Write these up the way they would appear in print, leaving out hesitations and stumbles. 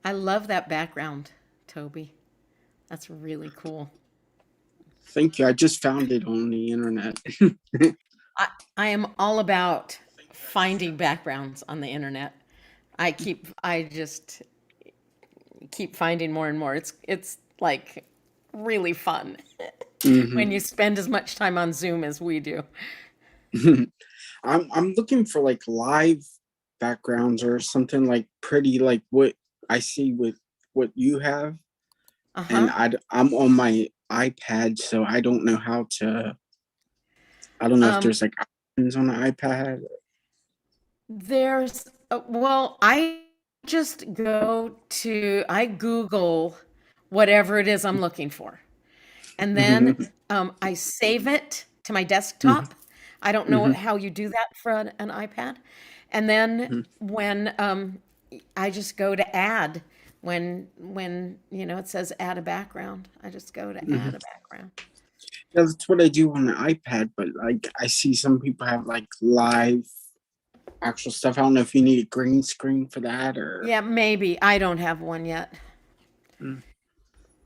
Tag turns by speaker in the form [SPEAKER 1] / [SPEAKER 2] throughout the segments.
[SPEAKER 1] I love that background, Toby. That's really cool.
[SPEAKER 2] Thank you. I just found it on the internet.
[SPEAKER 1] I am all about finding backgrounds on the internet. I just keep finding more and more. It's like really fun when you spend as much time on Zoom as we do.
[SPEAKER 2] I'm looking for like live backgrounds or something like pretty like what I see with what you have. And
[SPEAKER 1] Uh-huh.
[SPEAKER 2] I'm on my iPad, so I don't know how to. I don't know if
[SPEAKER 1] Um,
[SPEAKER 2] there's like options on the iPad.
[SPEAKER 1] there's well, I Google whatever it is I'm looking for. And then
[SPEAKER 2] Mhm,
[SPEAKER 1] I save it to my
[SPEAKER 2] mhm,
[SPEAKER 1] desktop. I don't know
[SPEAKER 2] mhm,
[SPEAKER 1] how you do that for an iPad. And then
[SPEAKER 2] mhm,
[SPEAKER 1] when I just go to add, when it says add a background, I just go to
[SPEAKER 2] mhm.
[SPEAKER 1] add a background.
[SPEAKER 2] Yeah, that's what I do on the iPad, but like I see some people have like live actual stuff. I don't know if you need a green screen for that or.
[SPEAKER 1] Yeah, maybe. I don't have one yet.
[SPEAKER 2] Mm.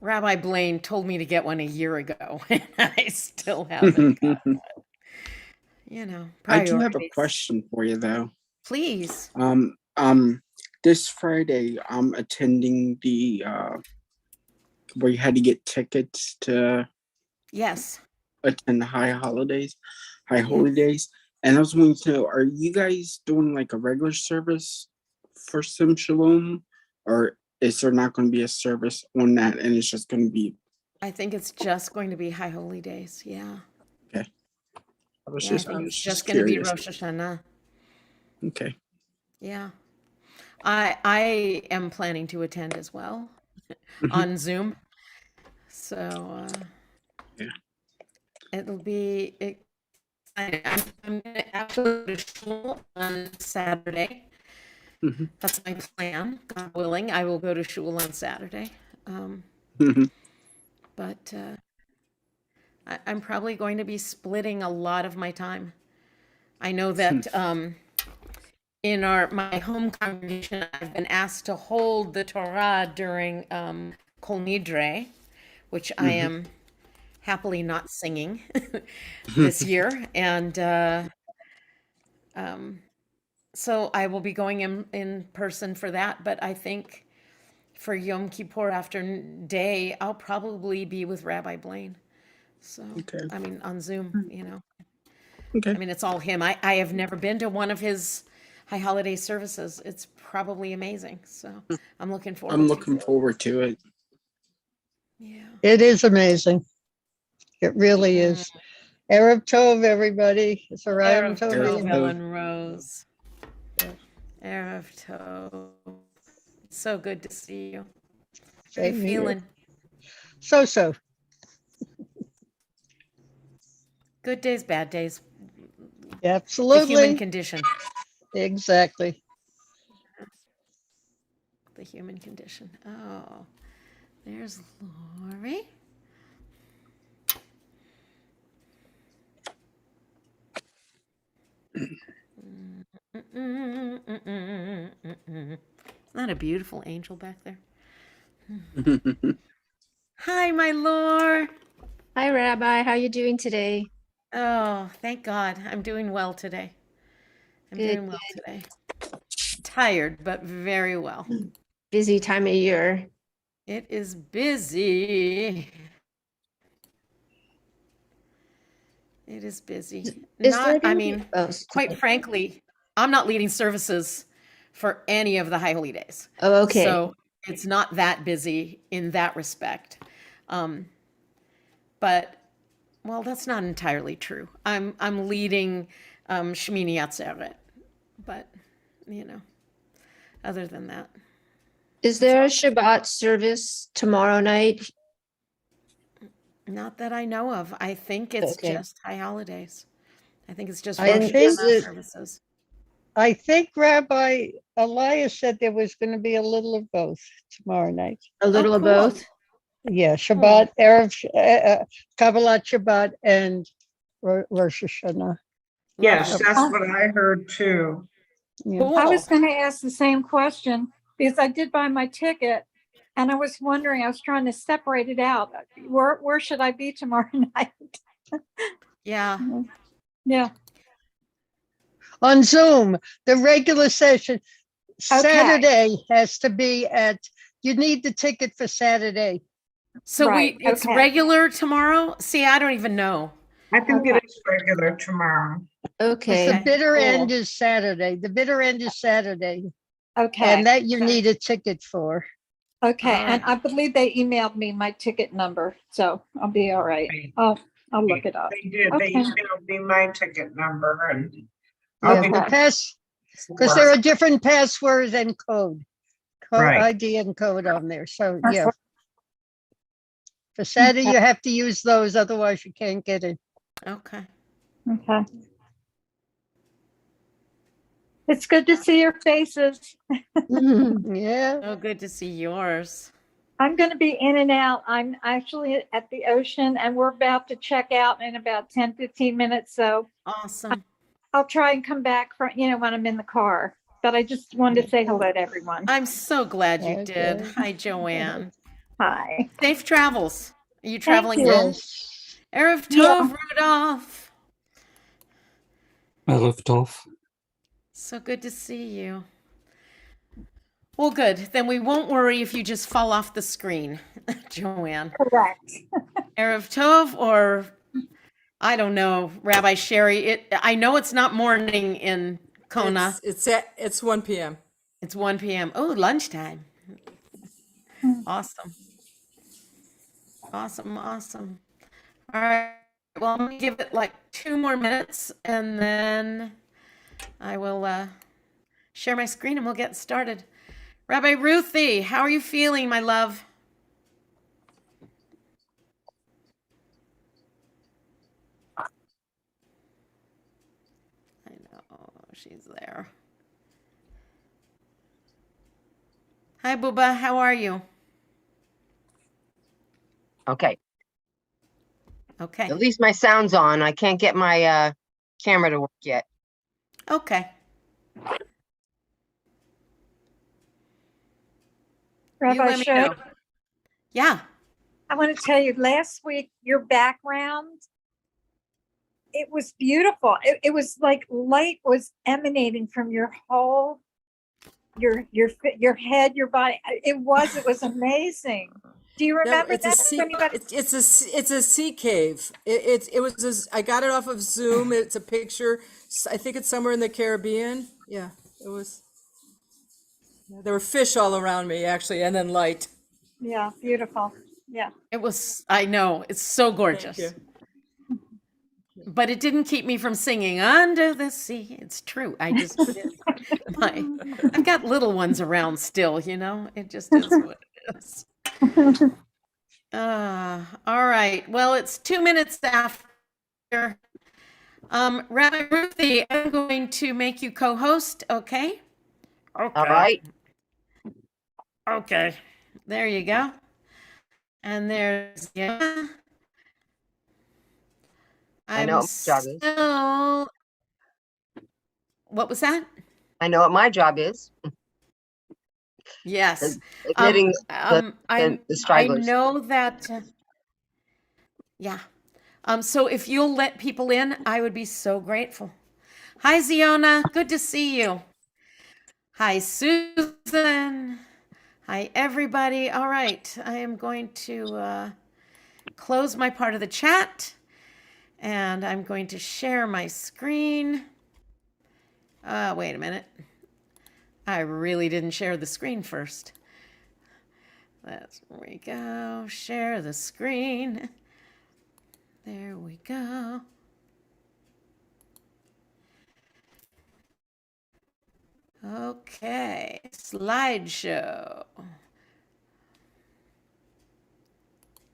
[SPEAKER 1] Rabbi Blaine told me to get one a year ago, and I still haven't got one.
[SPEAKER 2] I do have a
[SPEAKER 1] Priorities.
[SPEAKER 2] question for you though.
[SPEAKER 1] Please.
[SPEAKER 2] Um, um, this Friday I'm attending the where you had to get tickets to
[SPEAKER 1] Yes.
[SPEAKER 2] attend the high holy
[SPEAKER 1] Yes.
[SPEAKER 2] days. And I was wanting to know, are you guys doing like a regular service for Sim Shalom? Or is there not going to be a service on that and it's just going to be
[SPEAKER 1] I think it's just going to be High Holy Days. Yeah.
[SPEAKER 2] okay?
[SPEAKER 1] Yeah, I
[SPEAKER 2] I
[SPEAKER 1] think
[SPEAKER 2] was
[SPEAKER 1] it's just
[SPEAKER 2] just
[SPEAKER 1] going to be
[SPEAKER 2] curious.
[SPEAKER 1] Rosh Hashanah.
[SPEAKER 2] Okay.
[SPEAKER 1] Yeah. I am planning to attend as well
[SPEAKER 2] Hmm.
[SPEAKER 1] on Zoom. So
[SPEAKER 2] Yeah.
[SPEAKER 1] it'll be exciting. I'm going to actually go to shul on Saturday.
[SPEAKER 2] Hmm.
[SPEAKER 1] That's my plan. God willing, I will go to shul on Saturday. Um,
[SPEAKER 2] Hmm.
[SPEAKER 1] but I'm probably going to be splitting a lot of my time. I know that in my home congregation, I've been asked to hold the Torah during Kol Nidre, which I
[SPEAKER 2] Hmm.
[SPEAKER 1] am happily not singing this year, and um, so I will be going in person for that. But I think for Yom Kippur after day, I'll probably be with Rabbi Blaine. So
[SPEAKER 2] Okay.
[SPEAKER 1] I mean, on Zoom. I
[SPEAKER 2] Okay.
[SPEAKER 1] mean, it's all him. I have never been to one of his high holiday services. It's probably amazing. So I'm looking
[SPEAKER 2] I'm
[SPEAKER 1] forward to
[SPEAKER 2] looking
[SPEAKER 1] it.
[SPEAKER 2] forward to it.
[SPEAKER 1] Yeah.
[SPEAKER 3] It is amazing. It really
[SPEAKER 1] Mm.
[SPEAKER 3] is. Erev Tov, everybody. It's a Ryan
[SPEAKER 1] Erev
[SPEAKER 2] Erev
[SPEAKER 1] Tov,
[SPEAKER 3] Tovim.
[SPEAKER 2] Tov.
[SPEAKER 1] Ellen Rose. Erev Tov. So good to see you. How are you
[SPEAKER 3] Same here.
[SPEAKER 1] feeling?
[SPEAKER 3] So.
[SPEAKER 1] Good days, bad days. The human
[SPEAKER 3] Absolutely.
[SPEAKER 1] condition.
[SPEAKER 3] Exactly.
[SPEAKER 1] The human condition. Oh, there's Lori. Isn't that a beautiful angel back there? Hi, my Lord.
[SPEAKER 4] Hi, Rabbi. How you doing today?
[SPEAKER 1] Oh, thank God. I'm doing well today. I'm
[SPEAKER 4] Good.
[SPEAKER 1] doing well today. Tired, but very well.
[SPEAKER 4] Busy time of year.
[SPEAKER 1] It is busy. It is busy.
[SPEAKER 4] Is there
[SPEAKER 1] Not, I
[SPEAKER 4] going to be?
[SPEAKER 1] mean,
[SPEAKER 4] Oh,
[SPEAKER 1] quite frankly, I'm not leading services for any of the high holy days.
[SPEAKER 4] oh, okay.
[SPEAKER 1] So it's not that busy in that respect. Um, but well, that's not entirely true. I'm leading Shmini Atzeret, but you know, other than that,
[SPEAKER 4] Is
[SPEAKER 1] it's
[SPEAKER 4] there a Shabbat service tomorrow night?
[SPEAKER 1] not that I know of. I think it's
[SPEAKER 4] Okay.
[SPEAKER 1] just high holidays. I think it's just
[SPEAKER 3] I
[SPEAKER 1] Rosh
[SPEAKER 4] And
[SPEAKER 3] think
[SPEAKER 4] is
[SPEAKER 1] Hashanah
[SPEAKER 4] it
[SPEAKER 1] services.
[SPEAKER 3] I think Rabbi Elias said there was going to be a little of both tomorrow night.
[SPEAKER 4] a
[SPEAKER 1] Oh,
[SPEAKER 4] little of
[SPEAKER 1] cool.
[SPEAKER 4] both?
[SPEAKER 3] Yeah,
[SPEAKER 1] Cool.
[SPEAKER 3] Shabbat, Kabbalat Shabbat, and Rosh Hashanah.
[SPEAKER 5] Yes,
[SPEAKER 1] Lovely.
[SPEAKER 5] that's what I heard too.
[SPEAKER 3] Yeah.
[SPEAKER 1] Cool.
[SPEAKER 6] I was going to ask the same question.
[SPEAKER 5] because I did buy my ticket and I was wondering, I was trying to separate it out. Where should I be tomorrow night?
[SPEAKER 1] Yeah.
[SPEAKER 5] Yeah.
[SPEAKER 3] On Zoom, the regular session,
[SPEAKER 5] Okay.
[SPEAKER 3] Saturday has to be you need the ticket for Saturday.
[SPEAKER 1] So
[SPEAKER 5] Right,
[SPEAKER 1] it's
[SPEAKER 5] okay.
[SPEAKER 1] regular tomorrow? See, I don't even know.
[SPEAKER 6] I think
[SPEAKER 5] Okay.
[SPEAKER 6] it is regular tomorrow.
[SPEAKER 4] Okay.
[SPEAKER 3] The
[SPEAKER 1] Okay,
[SPEAKER 3] bitter end
[SPEAKER 1] cool.
[SPEAKER 3] is Saturday. The bitter end is Saturday.
[SPEAKER 5] Okay.
[SPEAKER 3] And that you
[SPEAKER 1] Okay.
[SPEAKER 3] need a ticket for.
[SPEAKER 5] Okay.
[SPEAKER 1] All
[SPEAKER 5] And
[SPEAKER 1] right.
[SPEAKER 5] I believe they emailed me my ticket number, so I'll be all right.
[SPEAKER 6] Right.
[SPEAKER 5] I'll look it up.
[SPEAKER 6] They did,
[SPEAKER 5] Okay.
[SPEAKER 6] they emailed me my ticket number and I'll
[SPEAKER 3] Yeah,
[SPEAKER 6] be
[SPEAKER 3] the
[SPEAKER 5] Okay.
[SPEAKER 3] because there are different passwords and code
[SPEAKER 6] Right.
[SPEAKER 3] ID and code on there. So yeah, for Saturday you have to use those, otherwise you can't get in.
[SPEAKER 1] Okay.
[SPEAKER 5] Okay. It's good to see your faces.
[SPEAKER 3] Yeah.
[SPEAKER 1] Oh, good to see yours.
[SPEAKER 5] I'm going to be in and out. I'm actually at the ocean and we're about to check out in about 10, 15 minutes. So
[SPEAKER 1] Awesome.
[SPEAKER 5] I'll try and come back for, when I'm in the car. But I just wanted to say hello to everyone.
[SPEAKER 1] I'm so glad you did.
[SPEAKER 3] Okay.
[SPEAKER 1] Hi, Joanne.
[SPEAKER 5] Hi.
[SPEAKER 1] Safe travels. Are you
[SPEAKER 5] Thank
[SPEAKER 1] traveling
[SPEAKER 5] you.
[SPEAKER 1] home?
[SPEAKER 3] Yes.
[SPEAKER 1] Erev
[SPEAKER 5] Yeah.
[SPEAKER 1] Tov, Rudolph.
[SPEAKER 7] Erev Tov.
[SPEAKER 1] So good to see you. Well, good. Then we won't worry if you just fall off the screen, Joanne.
[SPEAKER 5] Correct.
[SPEAKER 1] Erev Tov, or I don't know, Rabbi Sherry. I know it's not morning in Kona.
[SPEAKER 8] It's 1 p.m.
[SPEAKER 1] It's 1 p.m. Oh, lunchtime. Awesome. Awesome. Awesome. All right. Well, I'm going to give it like 2 more minutes and then I will share my screen and we'll get started. Rabbi Ruthie, how are you feeling, my love? I know she's there. Hi, Booba. How are you?
[SPEAKER 9] Okay,
[SPEAKER 1] Okay.
[SPEAKER 9] at least my sound's on. I can't get my camera to work yet.
[SPEAKER 1] Okay. You
[SPEAKER 5] Rabbi
[SPEAKER 1] let me
[SPEAKER 5] Sherry,
[SPEAKER 1] know. Yeah.
[SPEAKER 5] I want to tell you, last week, your background, it was beautiful. It was like light was emanating from your whole, your head, your body. It was amazing. Do you remember
[SPEAKER 8] It's a
[SPEAKER 5] that?
[SPEAKER 8] sea.
[SPEAKER 5] Anybody?
[SPEAKER 8] It's a sea cave. I got it off of Zoom. It's a picture. I think it's somewhere in the Caribbean. Yeah, it was. There were fish all around me actually, and then light.
[SPEAKER 5] Yeah, beautiful. Yeah.
[SPEAKER 1] It was, I know, it's so
[SPEAKER 8] Thank
[SPEAKER 1] gorgeous.
[SPEAKER 8] you.
[SPEAKER 1] But it didn't keep me from singing Under the Sea. It's true. I just I've got little ones around still, It just is what it is. All right. Well, it's 2 minutes after. Rabbi Ruthie, I'm going to make you co-host, okay? Okay.
[SPEAKER 9] All right.
[SPEAKER 1] Okay. There you go. And there's
[SPEAKER 9] I know what my job is.
[SPEAKER 1] still. What was that?
[SPEAKER 9] I know what my job is.
[SPEAKER 1] Yes.
[SPEAKER 9] Admitting
[SPEAKER 1] I
[SPEAKER 9] the stragglers.
[SPEAKER 1] know that. Yeah. So if you'll let people in, I would be so grateful. Hi, Ziona. Good to see you. Hi, Susan. Hi, everybody. All right. I am going to close my part of the chat and I'm going to share my screen. Wait a minute. I really didn't share the screen first. There we go. Share the screen. There we go. Okay, slideshow.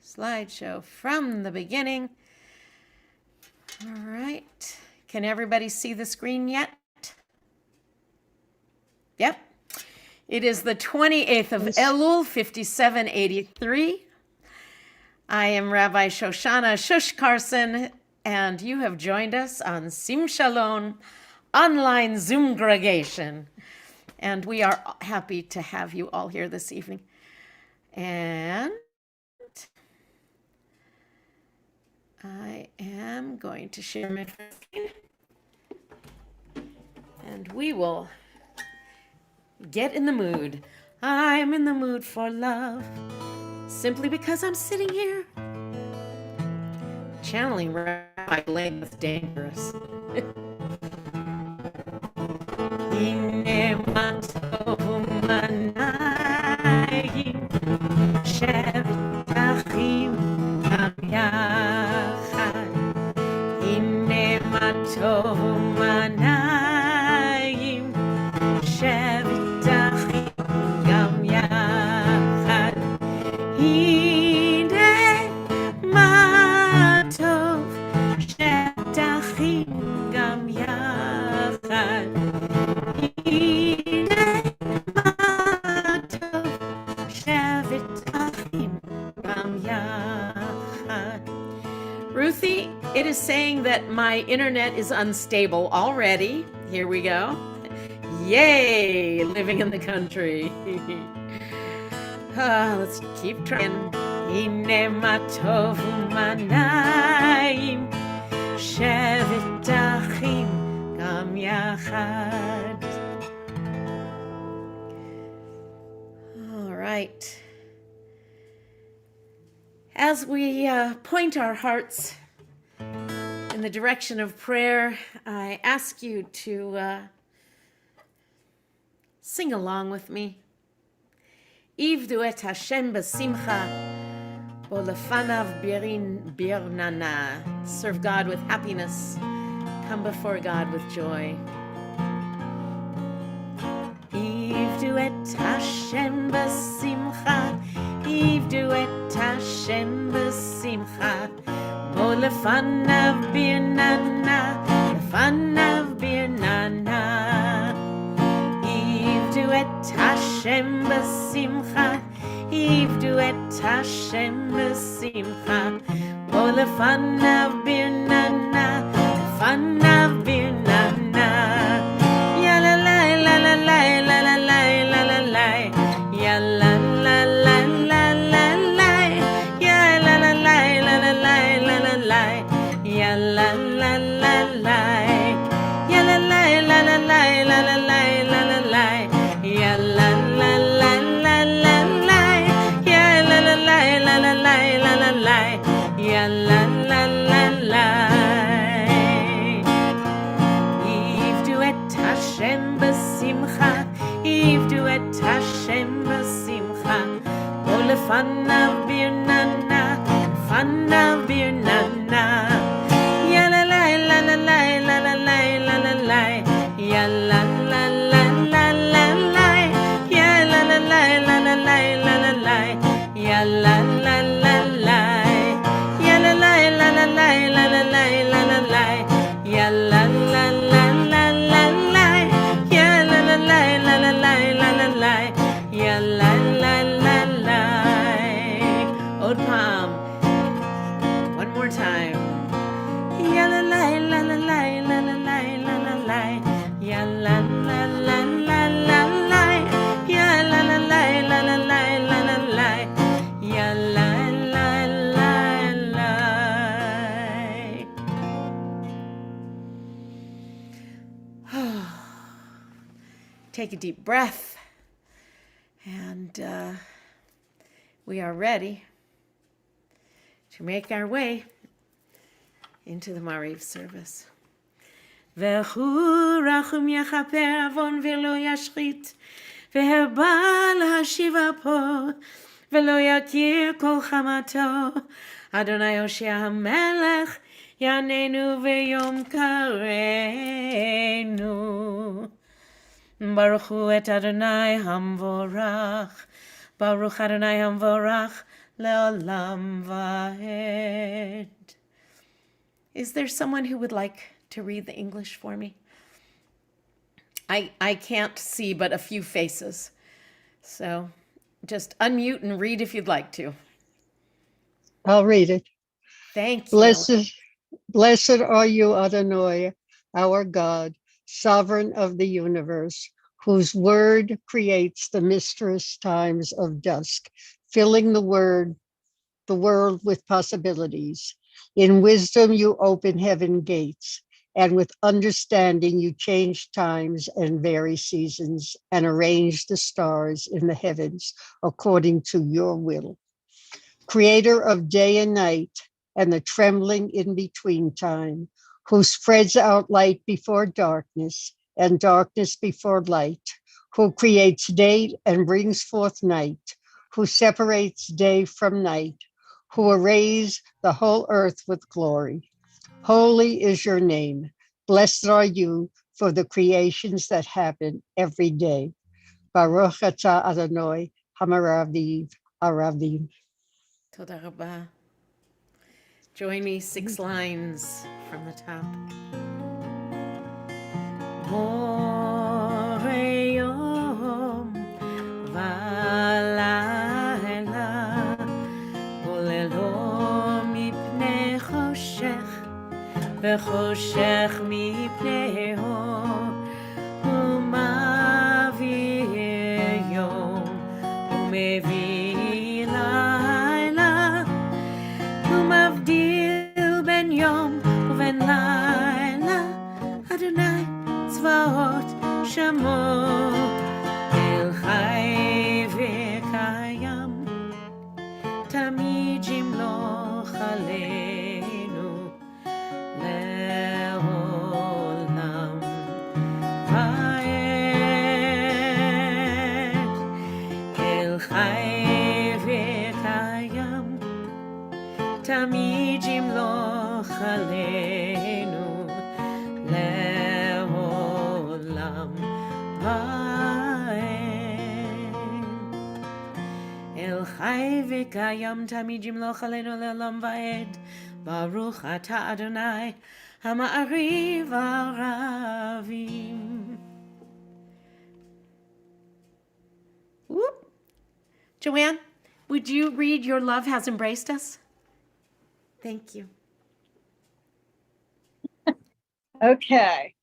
[SPEAKER 1] Slideshow from the beginning. All right. Can everybody see the screen yet? Yep. It is the 28th of Elul, 5783. I am Rabbi Shoshana Shush Carson, and you have joined us on Sim Shalom online Zoom gregation. And we are happy to have you all here this evening. And I am going to share my screen. And we will get in the mood. I'm in the mood for love. Simply because I'm sitting here channeling Rabbi Blaine with Dangerous. הנה מה טוב ומנעים, שבת אחים גם יחד. הנה מה טוב ומנעים, שבת אחים גם יחד. הנה מה טוב, שבת אחים גם יחד. Ruthie, it is saying that my internet is unstable already. Here we go. Yay, living in the country. Let's keep trying. הנה מה טוב ומנעים, שבת אחים גם יחד. All right. As we point our hearts in the direction of prayer, I ask you to sing along with me. Ivdu et Hashem b'simcha, bo lefanav birnana. Serve God with happiness. Come before God with joy. Ivdu et Hashem b'simcha, Ivdu et Hashem b'simcha, bo lefanav birnana, lefanav birnana. Ivdu et Hashem b'simcha, Ivdu et Hashem b'simcha, bo lefanav birnana, lefanav birnana. Ya la la la la la la la la la la la. Ya la la la la la la. Ya la la la la la la la la la. Ya la la la la. Ya la la la la la la la la la la la. Ya la la la la la la. Ya la la la la la la la la la. Ya la la la la. Ivdu et Hashem b'simcha, Ivdu et Hashem b'simcha, bo lefanav birnana, lefanav birnana. Ya la la la la la la la la la la la. Ya la la la la la la. Ya la la la la la la la la la. Ya la la la la. Ya la la la la la la la la la la la. Ya la la la la la la. Ya la la la la la la la la la. Ya la la la la. Od palm. One more time. Ya la la la la la la la la la la la. Ya la la la la la la. Ya la la la la la la la la la. Ya la la la la. Take a deep breath, and we are ready to make our way into the Mariv service. V'hu rachum yachaper avon v'lo yashchit, v'heba להשיב אפו, ולא יכיר כל חמתו. אדוני הושיע המלך, יעננו ויום קראנו. ברוך הוא את אדוני המבורך, ברוך אדוני המבורך לעולם ועד. Is there someone who would like to read the English for me? I can't see but a few faces. So just unmute and read if you'd like to.
[SPEAKER 3] I'll read it.
[SPEAKER 1] Thank you.
[SPEAKER 3] Blessed are you, Adonai, our God, sovereign of the universe, whose word creates the mistress times of dusk, filling the world with possibilities. In wisdom, you open heaven gates, and with understanding, you change times and vary seasons and arrange the stars in the heavens according to your will. Creator of day and night and the trembling in between time, who spreads out light before darkness and darkness before light, who creates day and brings forth night, who separates day from night, who arrays the whole earth with glory. Holy is your name. Blessed are you for the creations that happen every day. Baruch atah Adonai Hamaraviv Aravim.
[SPEAKER 1] Toda rabba. Join me 6 lines from the top. Yom v'layla ulelo mipnei choshech v'choshech mipnei or umavir yom umevir layla umavdil ben yom uven layla Adonai tzvaot shamo el chai v'kayam tamid yimloch aleinu le'olam va'ed el chai v'kayam tamid yimloch aleinu le'olam va'ed El chai v'kayam tamid yimloch aleinu le'olam va'ed Baruch atah Adonai Hama'ariv Aravim. Whoop. Joanne, would you read Your Love Has Embraced Us? Thank you.
[SPEAKER 5] Okay.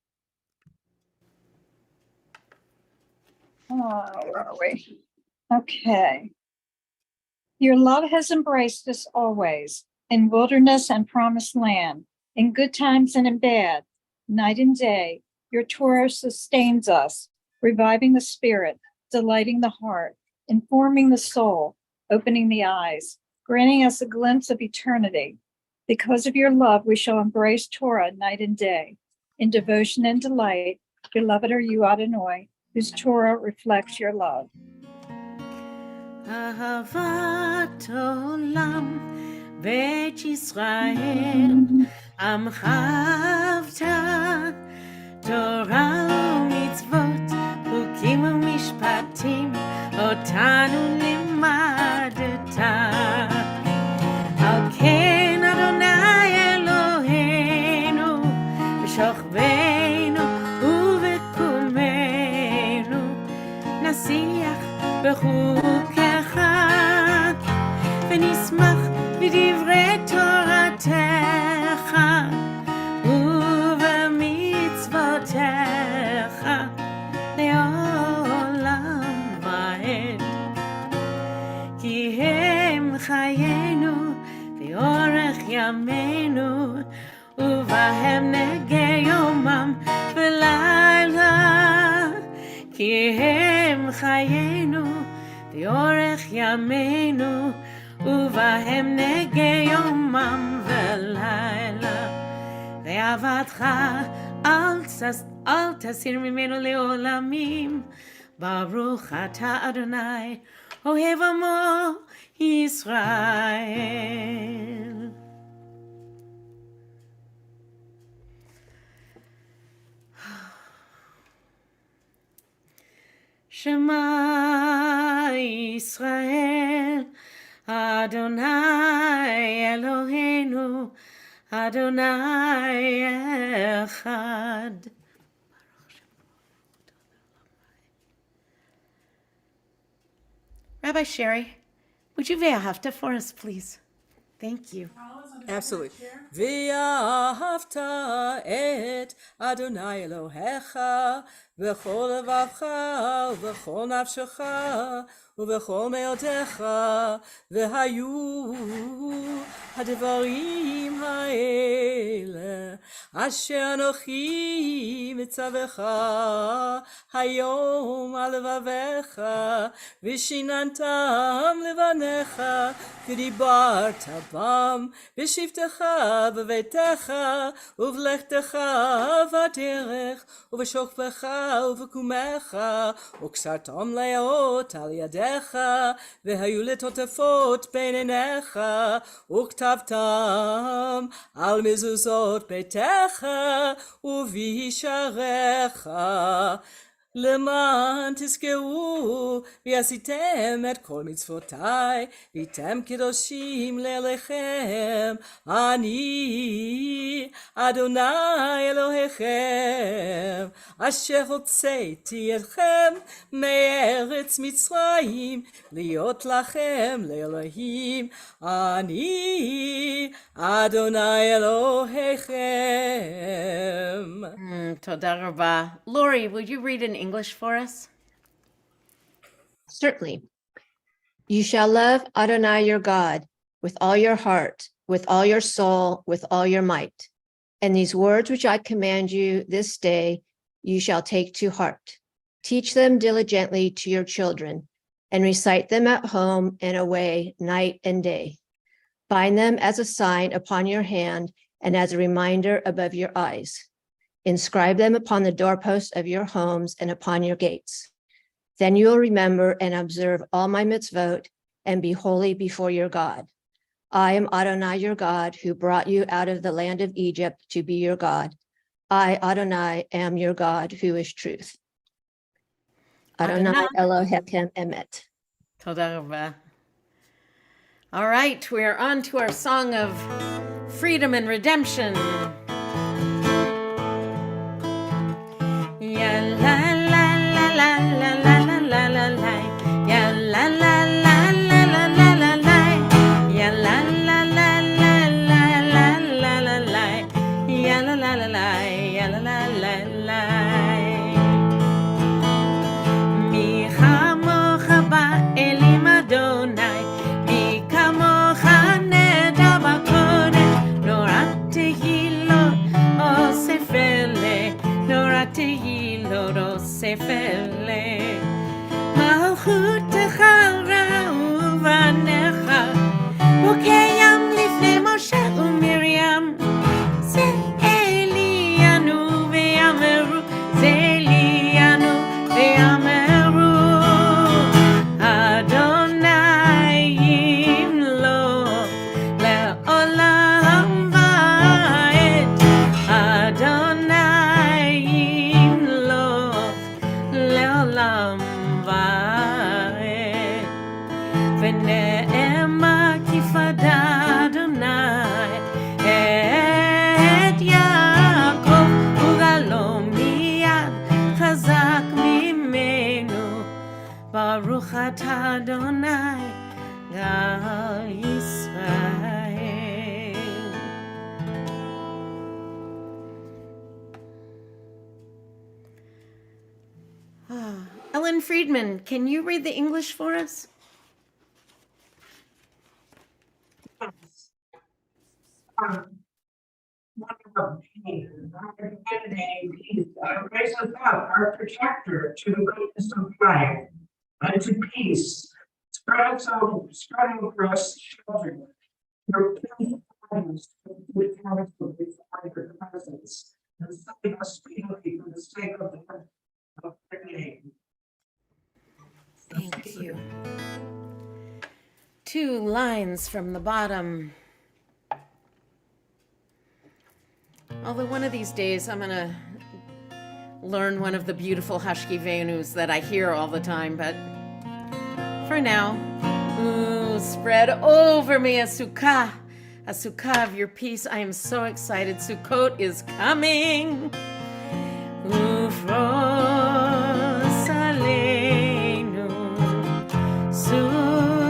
[SPEAKER 5] Where are we? Okay. Your love has embraced us always, in wilderness and promised land, in good times and in bad, night and day. Your Torah sustains us, reviving the spirit, delighting the heart, informing the soul, opening the eyes, granting us a glimpse of eternity. Because of your love, we shall embrace Torah night and day. In devotion and delight, beloved are you, Adonai, whose Torah reflects your love.
[SPEAKER 1] אהבת עולם בית ישראל עמך אהבת תורה ומצוות חוקים ומשפטים אותנו לימדת על כן אדוני אלוהינו בשוכבנו ובקומנו נשיח בחוקיך ונשמח בדברי תורתך ובמצוותיך לעולם ועד כי הם חיינו ואורך ימינו ובהם נגע יומם ולילה כי הם חיינו ואורך ימינו ובהם נגע יומם ולילה ואהבתך אל תסיר ממנו לעולמים ברוך אתה אדוני אוהב עמו ישראל. שמע ישראל, אדוני אלוהינו, אדוני אחד. Rabbi Sherry, would you ve'ahavta for us, please? Thank you.
[SPEAKER 8] Absolutely. V'ahavta et Adonai Elohecha בכל לבבך ובכל נפשך ובכל מאודך, והיו הדברים האלה אשר אנוכי מצווך היום על לבביך, ושיננתם לבניך, ודיברת בם בשבתך בביתך ובלכתך בדרך ובשוכבך ובקומך, וקשרתם לאות על ידיך, והיו לטוטפות בין עיניך, וכתבתם על מזוזות ביתך ובישעריך, למען תזכרו ועשיתם את כל מצוותיי, והייתם קדושים לאליכם, אני אדוני אלוהיכם, אשר הוצאתי אתכם מארץ מצרים, להיות לכם לאלוהים, אני אדוני אלוהיכם.
[SPEAKER 1] תודה רבה. Lori, would you read in English for us?
[SPEAKER 4] Certainly. You shall love Adonai your God with all your heart, with all your soul, with all your might. And these words which I command you this day, you shall take to heart. Teach them diligently to your children, and recite them at home and away night and day. Bind them as a sign upon your hand and as a reminder above your eyes. Inscribe them upon the doorposts of your homes and upon your gates. Then you will remember and observe all my mitzvot and be holy before your God. I am Adonai your God, who brought you out of the land of Egypt to be your God. I, Adonai, am your God, who is truth. Adonai Elohechem Emet.
[SPEAKER 1] תודה רבה. All right, we're on to our song of freedom and redemption. Ya la la la la la la la la la la. Ya la la la la la la la la. Ya la la la la la la la la la. Ya la la la la. Ya la la la la. Mi chamocha ba'elim Adonai, mi kamocha neda b'kodesh, norat tehilot osefele, norat tehilot osefele. Malchutecha uvanecha, bokeyam lifnei Moshe uMiriam. Ze Elianu ve'yameru, ze Elianu ve'yameru. Adonai yimloch le'olam va'ed. Adonai yimloch le'olam va'ed. V'ne'emar kifada Adonai et Yaakov, ugalo miyad chazak mimenu. Baruch atah Adonai Gal Yisrael. Ellen Friedman, can you read the English for us?
[SPEAKER 6] One of peace, raise us up, our protector, to the goodness of life, and to peace. Spread over us children, your peace guidance with counsel before your presence, and save us speedily for the sake of your name.
[SPEAKER 1] Thank you. 2 lines from the bottom. Although one of these days I'm gonna learn one of the beautiful Hashkivenus that I hear all the time, but for now, spread over me a sukkah of your peace. I am so excited. Sukkot is coming. Ufros aleinu Sukkat,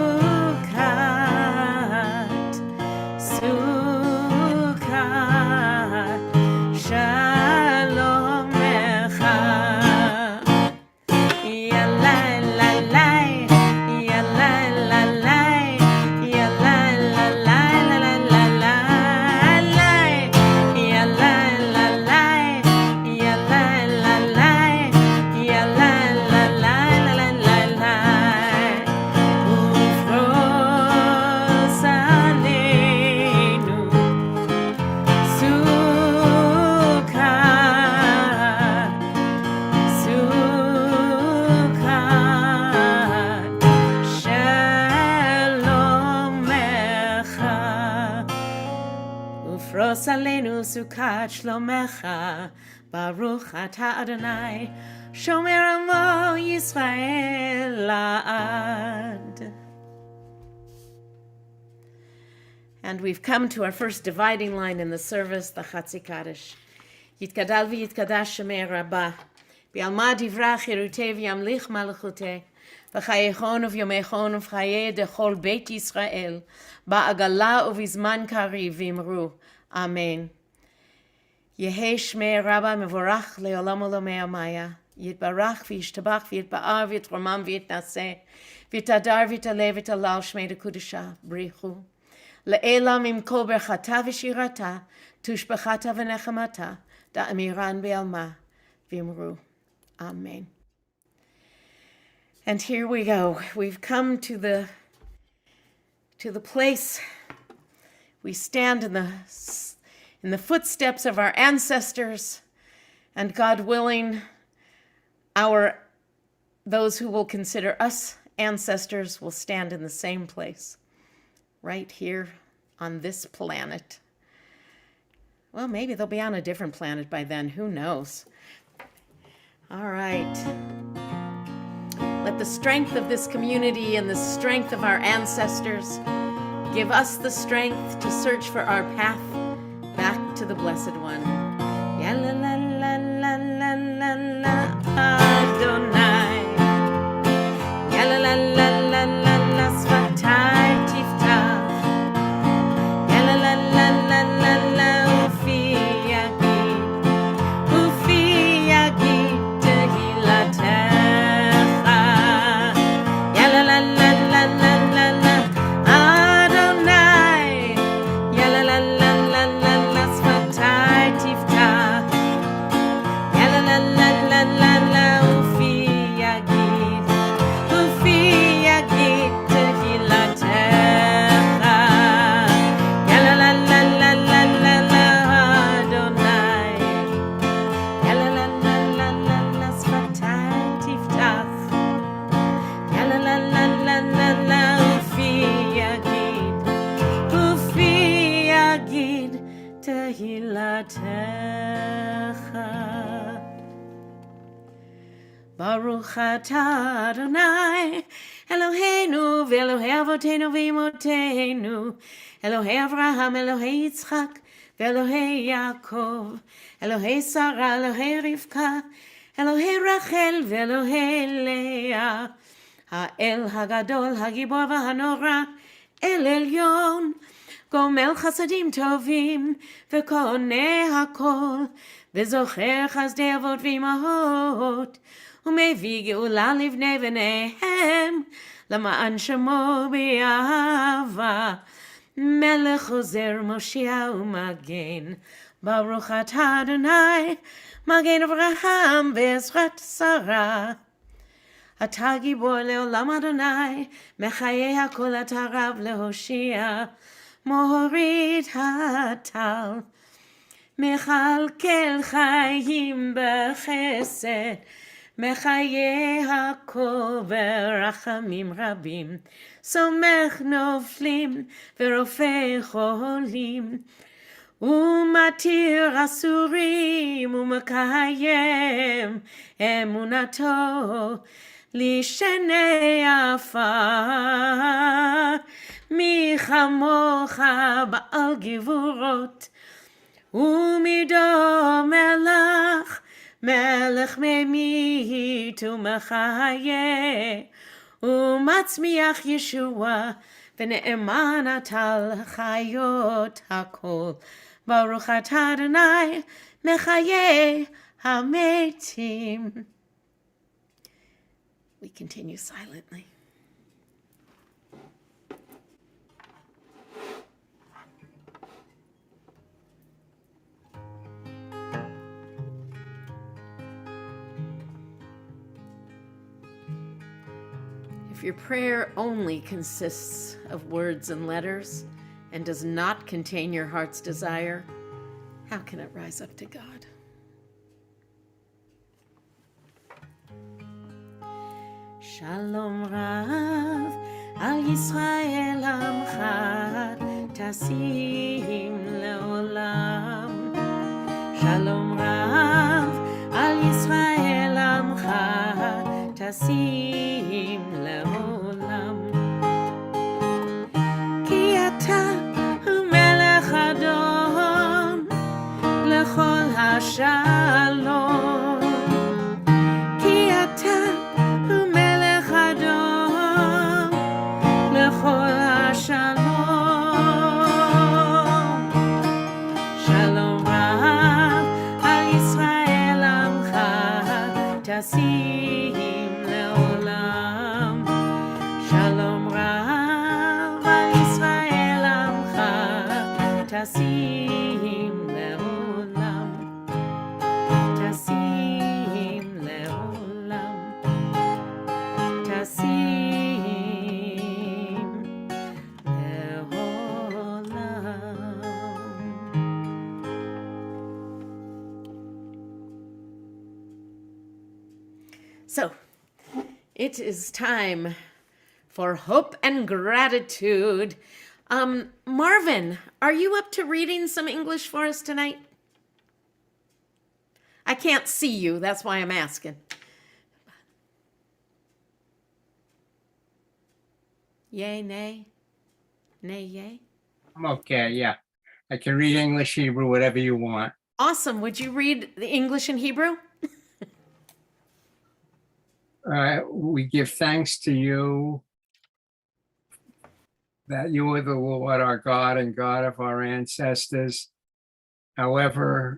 [SPEAKER 1] Sukkat, Shalom Lecha. Pros Aleinu Sukkot Shlomecha, Baruch Atah Adonai, Shomer Amo Yisrael La'ad. And we've come to our first dividing line in the service, the Chatzi Kaddish. Yitkadal v'yitkadash Shemei Rabbah, B'alma divrach Yerutei v'yamlich malachutei, v'chayechon uv'yomechon uv'chayei dechol Beit Yisrael, ba'agala uv'izman kariv v'imru. Amen. Yehei Shmei Rabbah mevorach le'olam olamei amaya, yitbarach v'yishtabach v'yitba'ar v'yitromam v'yitnaseh, v'yitadar v'yitaleh v'yitalal Shmei Dekudesha, brichu. Le'elam im kol berchata v'shirata, tushbachata v'nechamata, da'amiran be'alma v'imru. Amen. And here we go. We've come to the place. We stand in the footsteps of our ancestors, and God willing, those who will consider us ancestors will stand in the same place, right here on this planet. Well, maybe they'll be on a different planet by then. Who knows? All right. Let the strength of this community and the strength of our ancestors give us the strength to search for our path back to the Blessed One. Yalla-la-la-la-la-la-la, Adonai. Yalla-la-la-la-la-la, Sfatai Tiftach. Yalla-la-la-la-la-la, Ufi Yagid. Ufi Yagid Tehilatecha. Yalla-la-la-la-la-la-la, Adonai. Yalla-la-la-la-la-la, Sfatai Tiftach. Yalla-la-la-la-la-la, Ufi Yagid. Ufi Yagid Tehilatecha. Yalla-la-la-la-la-la-la, Adonai. Yalla-la-la-la-la-la, Sfatai Tiftach. Yalla-la-la-la-la-la, Ufi Yagid. Ufi Yagid Tehilatecha. Baruch atah Adonai, Eloheinu v'Elohei Avoteinu v'Imoteinu, Elohei Avraham, Elohei Yitzchak, v'Elohei Yaakov, Elohei Sarah, Elohei Rivka, Elohei Rachel v'Elohei Leah, Ha'el Hagadol, Hagibor v'Hanora, El Elyon, Gomel Chasadim Tovim, v'Koneh Hakol, v'Zocher Chazdei Avot v'Imahot, ומביא גאולה לבני בניהם, למען שמו באהבה. מלך עוזר מושיע ומגן, ברוך אתה אדוני, מגן אברהם בעזרת שרה. אתה גיבור לעולם אדוני, מחיי הכל אתה רב להושיע, מוריד הטל. מכלכל חיים בחסד, מחיי הכל ברחמים רבים, סומך נופלים ורופא חולים, ומתיר אסורים ומקיים אמונתו לשני עפר. מי כמוך בעל גבורות, ומידו מלך, מלך ממית ומחיה, ומצמיח ישוע, ונאמן אתה לחיות הכל. ברוך אתה אדוני, מחיי המתים. We continue silently. If your prayer only consists of words and letters and does not contain your heart's desire, how can it rise up to God? Shalom Rav al Yisrael Amcha טסים לעולם. שלום רב על ישראל עמך, טסים לעולם. כי אתה מלך אדום לכל השלום. כי אתה מלך אדום לכל השלום. שלום רב על ישראל עמך, טסים לעולם. שלום רב על ישראל עמך, טסים לעולם. טסים לעולם. טסים לעולם. So, it is time for hope and gratitude. Marvin, are you up to reading some English for us tonight? I can't see you, that's why I'm asking. Yay, nay? Nay, yay?
[SPEAKER 6] I'm okay, yeah. I can read English, Hebrew, whatever you want.
[SPEAKER 1] Awesome. Would you read the English and Hebrew?
[SPEAKER 6] We give thanks to you that you are the Lord our God and God of our ancestors, however,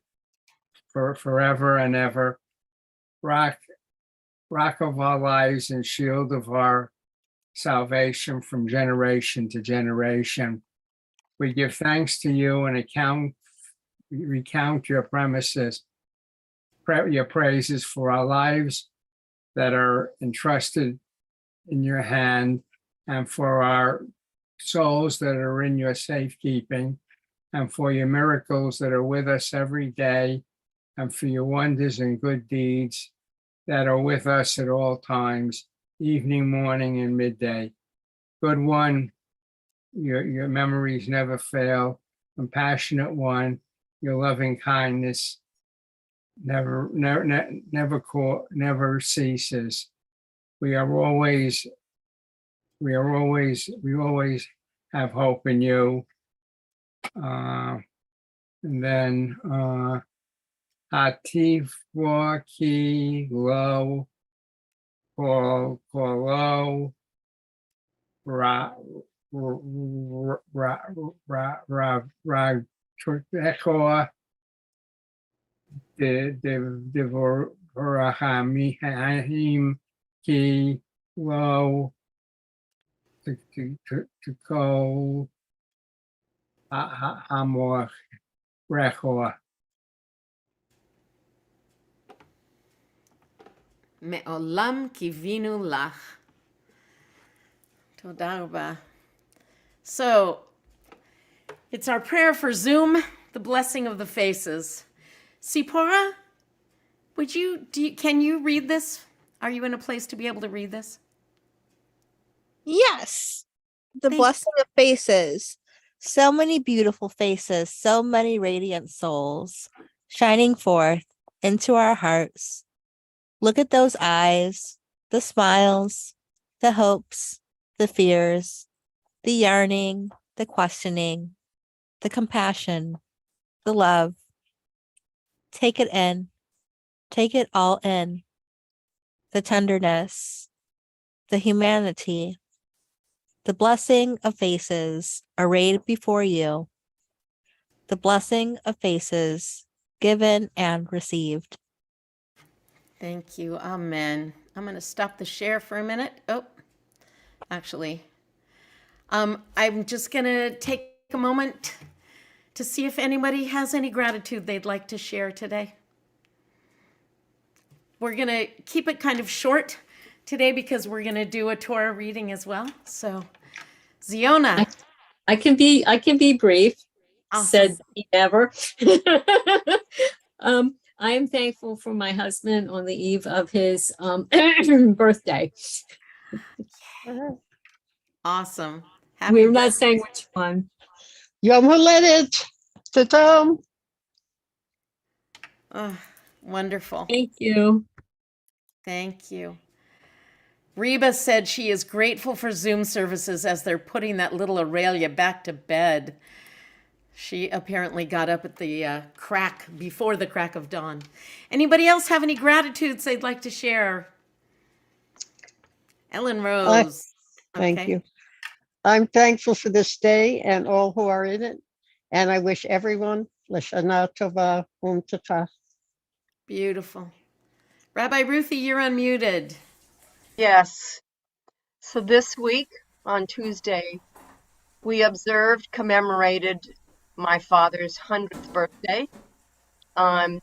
[SPEAKER 6] for forever and ever, rock of our lives and shield of our salvation from generation to generation. We give thanks to you and recount your your praises for our lives that are entrusted in your hand, and for our souls that are in your safekeeping, and for your miracles that are with us every day, and for your wonders and good deeds that are with us at all times, evening, morning, and midday. Good one, your memories never fail. Compassionate one, your loving kindness never ceases. We always have hope in you. And then Hativ Ki Lo Kolo Ra Devorahim Ki Lo to go Hamor Rechoa.
[SPEAKER 1] Me'olam kivinu lach. Toda rabba. So, it's our prayer for Zoom, the blessing of the faces. Sipora, can you read this? Are you in a place to be able to read this?
[SPEAKER 7] Yes. The
[SPEAKER 1] Thank
[SPEAKER 7] blessing of faces. So many beautiful faces, so many radiant souls shining forth into our hearts. Look at those eyes, the smiles, the hopes, the fears, the yearning, the questioning, the compassion, the love. Take it in. Take it all in. The tenderness, the humanity, the blessing of faces arrayed before you. The blessing of faces given and received.
[SPEAKER 1] Thank you. Amen. I'm going to stop the share for a minute. Oh, actually, I'm just going to take a moment to see if anybody has any gratitude they'd like to share today. We're going to keep it kind of short today because we're going to do a Torah reading as well. So, Ziona.
[SPEAKER 10] I can be brief.
[SPEAKER 1] Awesome.
[SPEAKER 10] Said never. I am thankful for my husband on the eve of his birthday.
[SPEAKER 1] Awesome.
[SPEAKER 10] We're not saying which one.
[SPEAKER 3] Yom Haledet. Ta-ta.
[SPEAKER 1] Oh, wonderful.
[SPEAKER 10] Thank you.
[SPEAKER 1] Thank you. Reba said she is grateful for Zoom services as they're putting that little Aurelia back to bed. She apparently got up at the before the crack of dawn. Anybody else have any gratitudes they'd like to share? Ellen Rose.
[SPEAKER 3] Thank
[SPEAKER 1] Okay.
[SPEAKER 3] you. I'm thankful for this day and all who are in it. And I wish everyone Lashana Tova Umtata.
[SPEAKER 1] Beautiful. Rabbi Ruthie, you're unmuted.
[SPEAKER 9] Yes. So this week on Tuesday, we commemorated my father's 100th birthday. And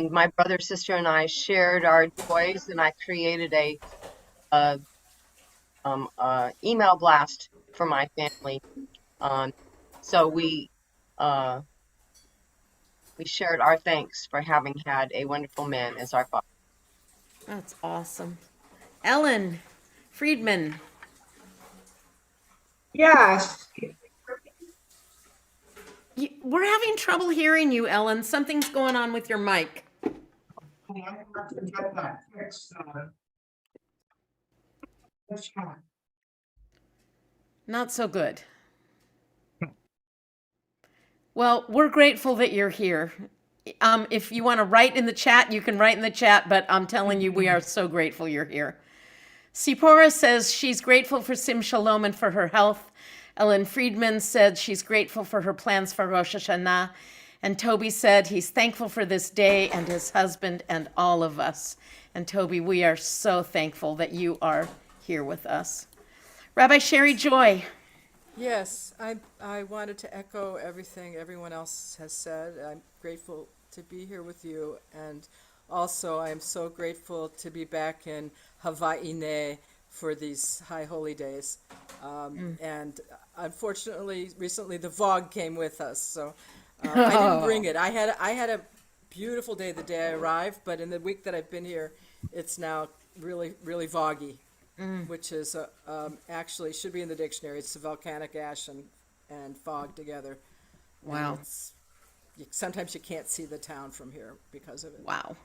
[SPEAKER 9] my brother, sister, and I shared our joys, and I created a email blast for my family. So we shared our thanks for having had a wonderful man as our father.
[SPEAKER 1] That's awesome. Ellen Friedman.
[SPEAKER 6] Yes.
[SPEAKER 1] We're having trouble hearing you, Ellen. Something's going on with your mic.
[SPEAKER 6] I have to get that fixed. Let's try.
[SPEAKER 1] Not so good. Well, we're grateful that you're here. If you want to write in the chat, you can write in the chat, but I'm telling you, we are so grateful you're here. Sipora says she's grateful for Sim Shalom and for her health. Ellen Friedman said she's grateful for her plans for Rosh Hashanah. And Toby said he's thankful for this day and his husband and all of us. And Toby, we are so thankful that you are here with us. Rabbi Sherry Joy.
[SPEAKER 8] Yes, I wanted to echo everything everyone else has said. I'm grateful to be here with you, and also I am so grateful to be back in Hawaii for these high holy days. And unfortunately, recently the VOG came with us, so I didn't bring it. I had a beautiful day the day I arrived, but in the week that I've been here, it's now really, really foggy. Which is actually should be in the dictionary. It's volcanic ash and fog together.
[SPEAKER 1] Wow.
[SPEAKER 8] Sometimes you can't see the town from here because of it.
[SPEAKER 1] Wow.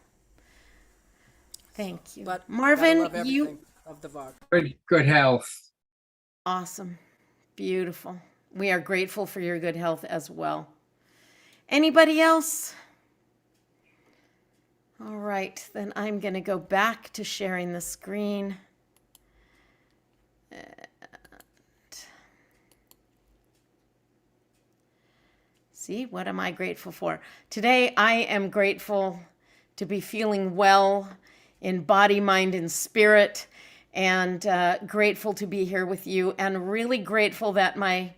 [SPEAKER 1] Thank you.
[SPEAKER 8] But
[SPEAKER 1] Marvin,
[SPEAKER 8] gotta love
[SPEAKER 1] you
[SPEAKER 8] everything of the fog.
[SPEAKER 11] Good health.
[SPEAKER 1] awesome. Beautiful. We are grateful for your good health as well. Anybody else? All right, then I'm going to go back to sharing the screen. See, what am I grateful for? Today, I am grateful to be feeling well in body, mind, and spirit, and grateful to be here with you, and really grateful that my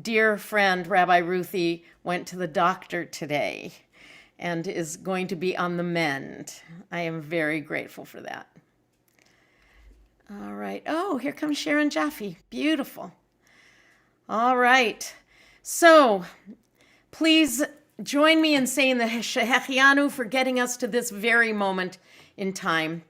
[SPEAKER 1] dear friend, Rabbi Ruthie, went to the doctor today and is going to be on the mend. I am very grateful for that. All right. Oh, here comes Sharon Jaffe. Beautiful. All right. So please join me in saying the Shehechianu for getting us to this very moment in time.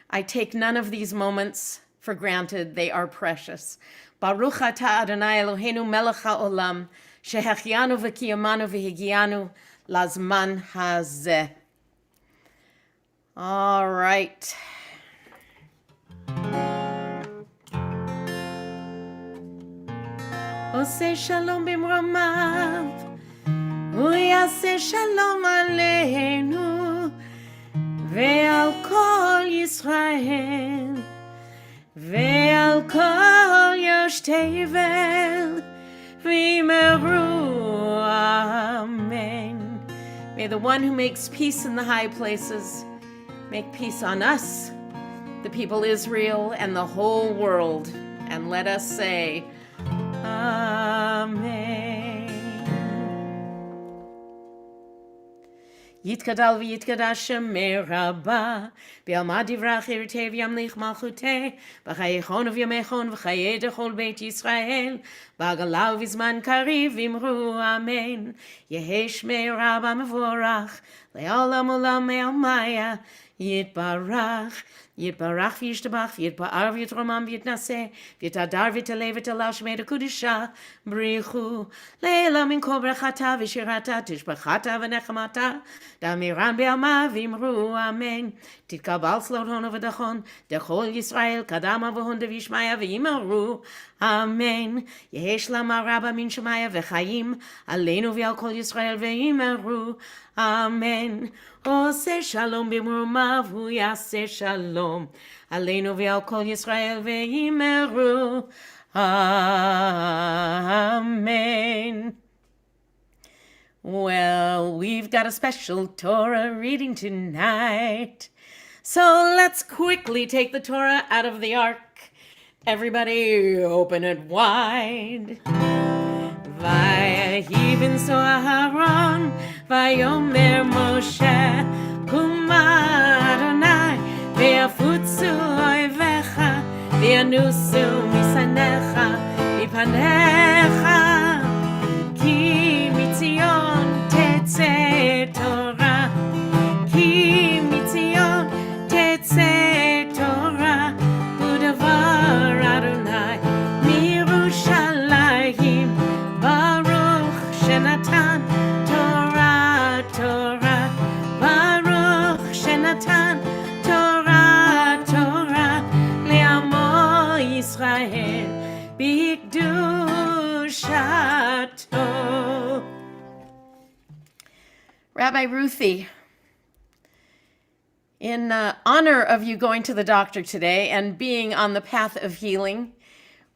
[SPEAKER 1] I take none of these moments for granted. They are precious. Baruch atah Adonai Eloheinu melech haolam, shehechianu v'kiyamanu v'higianu lazman hazeh. All right. Ose shalom bimromav, hu yaseh shalom aleinu, ve'al kol Yisrael, ve'al kol yosh tevel, v'yimeru amen. May the one who makes peace in the high places make peace on us, the people Israel, and the whole world. And let us say, Amen. Yitkadal v'yitkadash Shemei Rabbah, B'yalma divrach yirtev yamlich malchuteh, B'chayechon v'yamechon v'chayei dechol Beit Yisrael, B'agalav v'zman kariv v'imru Amen. Yehei Shemei Rabbah mevorach, Le'olam olam me'almaya, Yitbarach, יתברך וישתבח, ויתפאר ויתרומם ויתנשא, ויתהדר ויתעלה ותהלל שמי הקודשה, בריחו, לעילה מן כל ברכתה ושירתה, תשבחתה ונחמתה, דאמירן בעלמה ואמרו אמן. תתקבל צלעות הון ודחון, דכל ישראל, קדמה והון דבישמיה ואמרו אמן. יהי שלמה רבה מן שמיה וחיים, עלינו ועל כל ישראל ואמרו אמן. עושה שלום במרומיו, הוא יעשה שלום עלינו ועל כל ישראל ואמרו amen. Well, we've got a special Torah reading tonight. So let's quickly take the Torah out of the ark. Everybody open it wide. ויהי בנשוא אהרון, ויאמר משה, קומה אדוני, ויפוצו אויביך, וינוסו משנאיך מפניך, כי מציון תצא תורה, כי מציון תצא תורה, ודבר אדוני מירושלים, ברוך שנתן תורה תורה, ברוך שנתן תורה תורה, לעמו ישראל בקדושתו. Rabbi Ruthie, in honor of you going to the doctor today and being on the path of healing,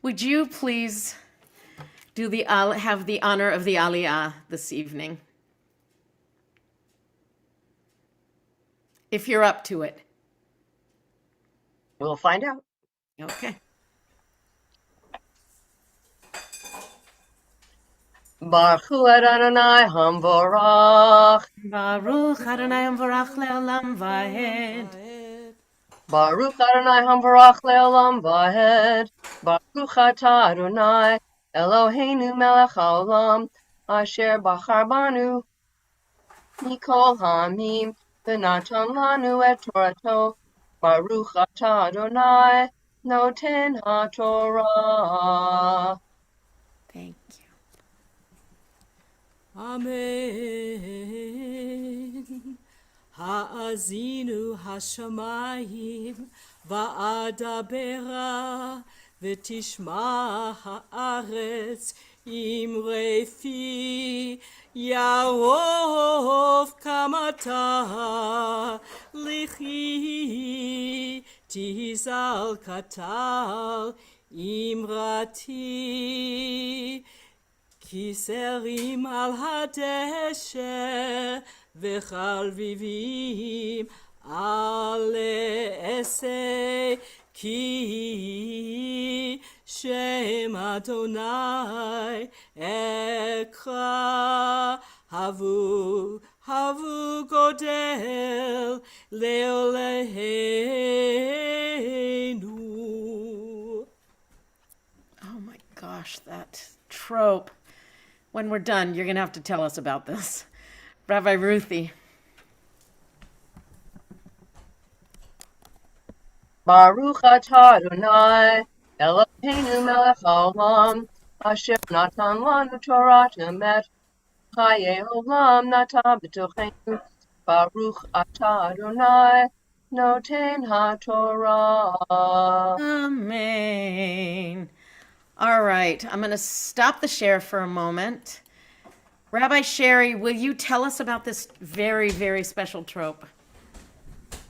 [SPEAKER 1] would you please have the honor of the Aliyah this evening? If you're up to it.
[SPEAKER 9] We'll find out.
[SPEAKER 1] Okay.
[SPEAKER 9] Baruch Hu Adonai Hamvorach.
[SPEAKER 1] Baruch Adonai Amvarach Le'olam Vahed.
[SPEAKER 9] Baruch Adonai Hamvorach Le'olam Vahed. Baruch Atah Adonai Eloheinu Melech HaOlam Asher Bachar Banu Mikol Hamim V'natan Lanu Et Torato. Baruch Atah Adonai Noten HaTorah.
[SPEAKER 1] Thank you.
[SPEAKER 8] Amen. Ha'azinu hashamayim va'adabera v'tishma ha'aretz imre fi yarov kamata lichi tizal katal imrati כיסרים על הדשא וחלביבים על עשה כי שם אדוני אקרא הבו גודל לעולנו.
[SPEAKER 1] Oh my gosh, that trope. When we're done, you're going to have to tell us about this. Rabbi Ruthie.
[SPEAKER 9] Baruch atah Adonai Eloheinu melech haolam asher natan lanu Torah emet chaye olam natan b'tochenu. Baruch atah Adonai noten haTorah.
[SPEAKER 1] Amen. All right, I'm going to stop the share for a moment. Rabbi Sherry, will you tell us about this very, very special trope?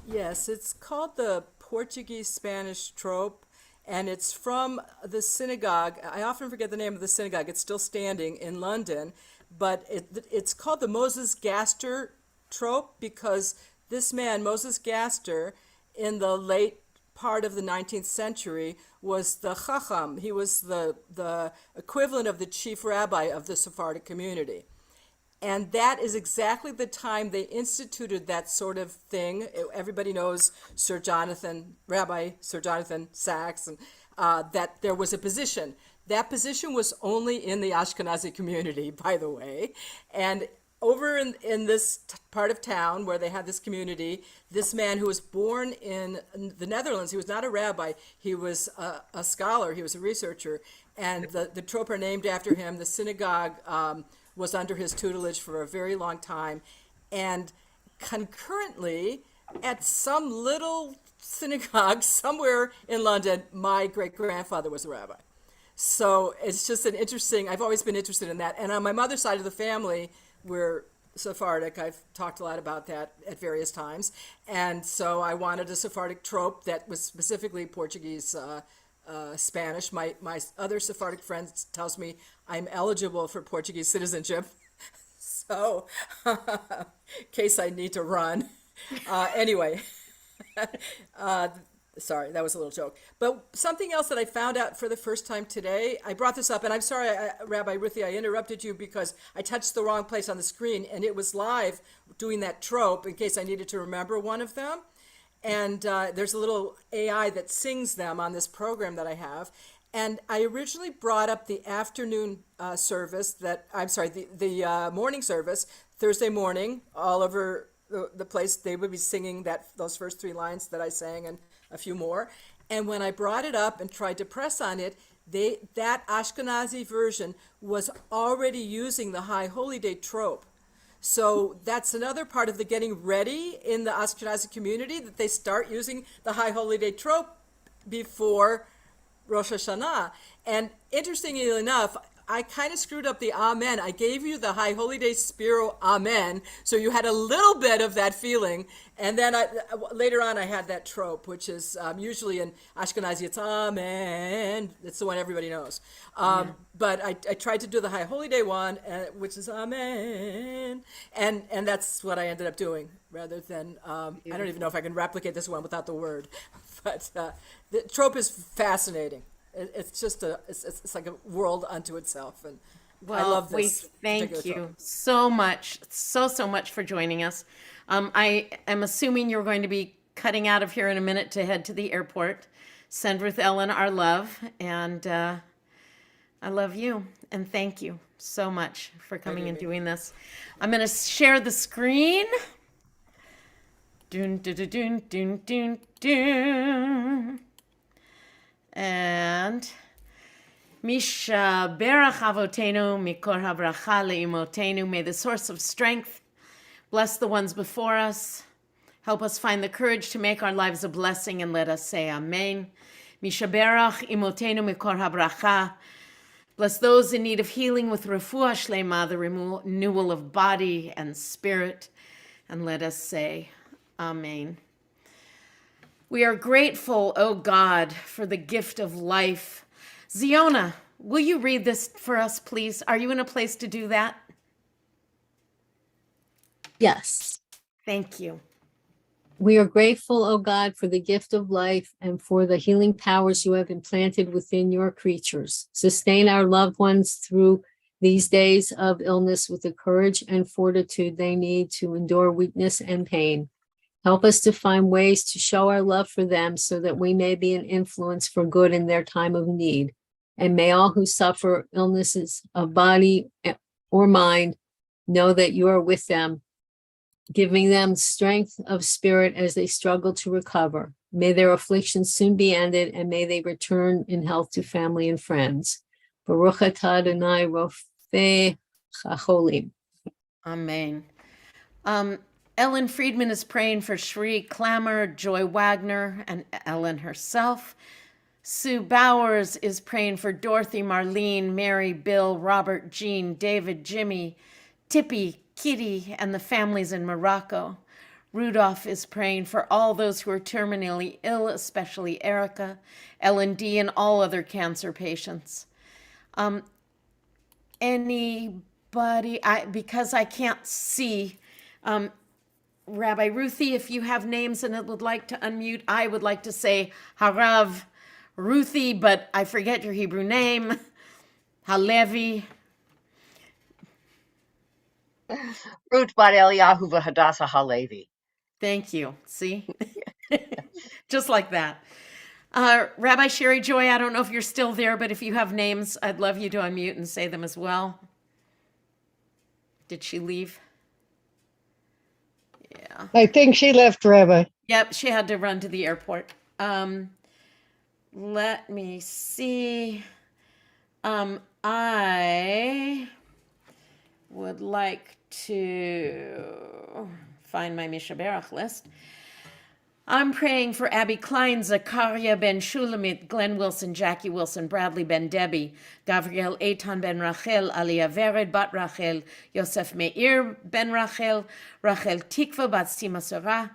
[SPEAKER 8] Yes, it's called the Portuguese-Spanish trope, and it's from the synagogue. I often forget the name of the synagogue. It's still standing in London, but it's called the Moses Gaster trope because this man, Moses Gaster, in the late part of the 19th century, was the Chacham. He was the equivalent of the chief rabbi of the Sephardic community. And that is exactly the time they instituted that sort of thing. Everybody knows Rabbi Sir Jonathan Sachs, and that there was a position. That position was only in the Ashkenazi community, by the way. And over in this part of town where they had this community, this man who was born in the Netherlands, he was not a rabbi, he was a scholar, he was a researcher, and the trope are named after him. The synagogue was under his tutelage for a very long time, and concurrently, at some little synagogue somewhere in London, my great-grandfather was a rabbi. So it's just an interesting, I've always been interested in that. And on my mother's side of the family, we're Sephardic. I've talked a lot about that at various times. And so I wanted a Sephardic trope that was specifically Portuguese, Spanish. My other Sephardic friend tells me I'm eligible for Portuguese citizenship. So in case I need to run. Anyway, sorry, that was a little joke. But something else that I found out for the first time today, I brought this up, and I'm sorry, Rabbi Ruthie, I interrupted you because I touched the wrong place on the screen, and it was live doing that trope in case I needed to remember one of them. And there's a little AI that sings them on this program that I have. And I originally brought up the afternoon service the morning service, Thursday morning, all over the place. They would be singing those first 3 lines that I sang and a few more. And when I brought it up and tried to press on it, that Ashkenazi version was already using the High Holy Day trope. So that's another part of the getting ready in the Ashkenazi community, that they start using the High Holy Day trope before Rosh Hashanah. And interestingly enough, I kind of screwed up the Amen. I gave you the High Holy Day Spiro Amen, so you had a little bit of that feeling. And then later on, I had that trope, which is usually in Ashkenazi, it's Amen. It's the one everybody knows. But I tried to do the High Holy Day one, which is Amen. And that's what I ended up doing, rather than, I don't even know if I can replicate this one without the word. But the trope is fascinating. It's just it's like a world unto itself, and I love this.
[SPEAKER 1] We thank you so much, so much for joining us. I am assuming you're going to be cutting out of here in a minute to head to the airport. Send Ruth Ellen our love, and I love you, and thank you so much for coming and doing this. I'm going to share the screen. Dun, dun, dun, dun, dun, dun, dun. And Misha Berach Avotenu Mikor Habracha Leimotenu. May the source of strength bless the ones before us. Help us find the courage to make our lives a blessing, and let us say Amen. Misha Berach Imotenu Mikor Habracha. Bless those in need of healing with refuah shlema, the renewal of body and spirit, and let us say Amen. We are grateful, O God, for the gift of life. Ziona, will you read this for us, please? Are you in a place to do that?
[SPEAKER 10] Yes.
[SPEAKER 1] Thank you.
[SPEAKER 10] We are grateful, O God, for the gift of life and for the healing powers you have implanted within your creatures. Sustain our loved ones through these days of illness with the courage and fortitude they need to endure weakness and pain. Help us to find ways to show our love for them so that we may be an influence for good in their time of need. And may all who suffer illnesses of body or mind know that you are with them, giving them strength of spirit as they struggle to recover. May their afflictions soon be ended, and may they return in health to family and friends. Baruch atah Adonai Rofei Chacholim.
[SPEAKER 1] Amen. Ellen Friedman is praying for Shri Clamor, Joy Wagner, and Ellen herself. Sue Bowers is praying for Dorothy, Marlene, Mary, Bill, Robert, Jean, David, Jimmy, Tippy, Kitty, and the families in Morocco. Rudolph is praying for all those who are terminally ill, especially Erica, Ellen D., and all other cancer patients. Anybody, because I can't see, Rabbi Ruthie, if you have names and would like to unmute, I would like to say Harav Ruthie, but I forget your Hebrew name. Halevi.
[SPEAKER 9] Ruth Bat Eliyahu v'Hadassah Halevi.
[SPEAKER 1] Thank you. See? Just like that. Rabbi Sherry Joy, I don't know if you're still there, but if you have names, I'd love you to unmute and say them as well. Did she leave? Yeah.
[SPEAKER 3] I think she left, Rabbi.
[SPEAKER 1] Yep, she had to run to the airport. Let me see. I would like to find my Mishaberach list. I'm praying for Abby Klein, Zakaria ben Shulamit, Glenn Wilson, Jackie Wilson, Bradley ben Debbie, Gavriel Eitan ben Rachel, Aliyah Vered bat Rachel, Yosef Meir ben Rachel, Rachel Tikva bat Sima Sarah,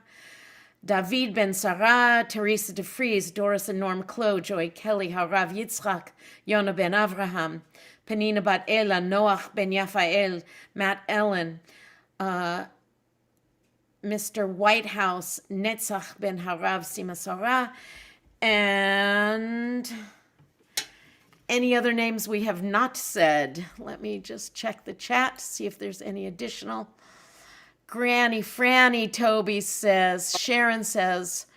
[SPEAKER 1] David ben Sarah, Teresa DeFries, Doris and Norm Klo, Joy Kelly, Harav Yitzchak, Yona ben Avraham, Penina bat Ela, Noach ben Yafael, Matt Ellen, Mr. Whitehouse, Netzach ben Harav Sima Sarah, and any other names we have not said. Let me just check the chat, see if there's any additional. Granny Franny, Toby says, Sharon says,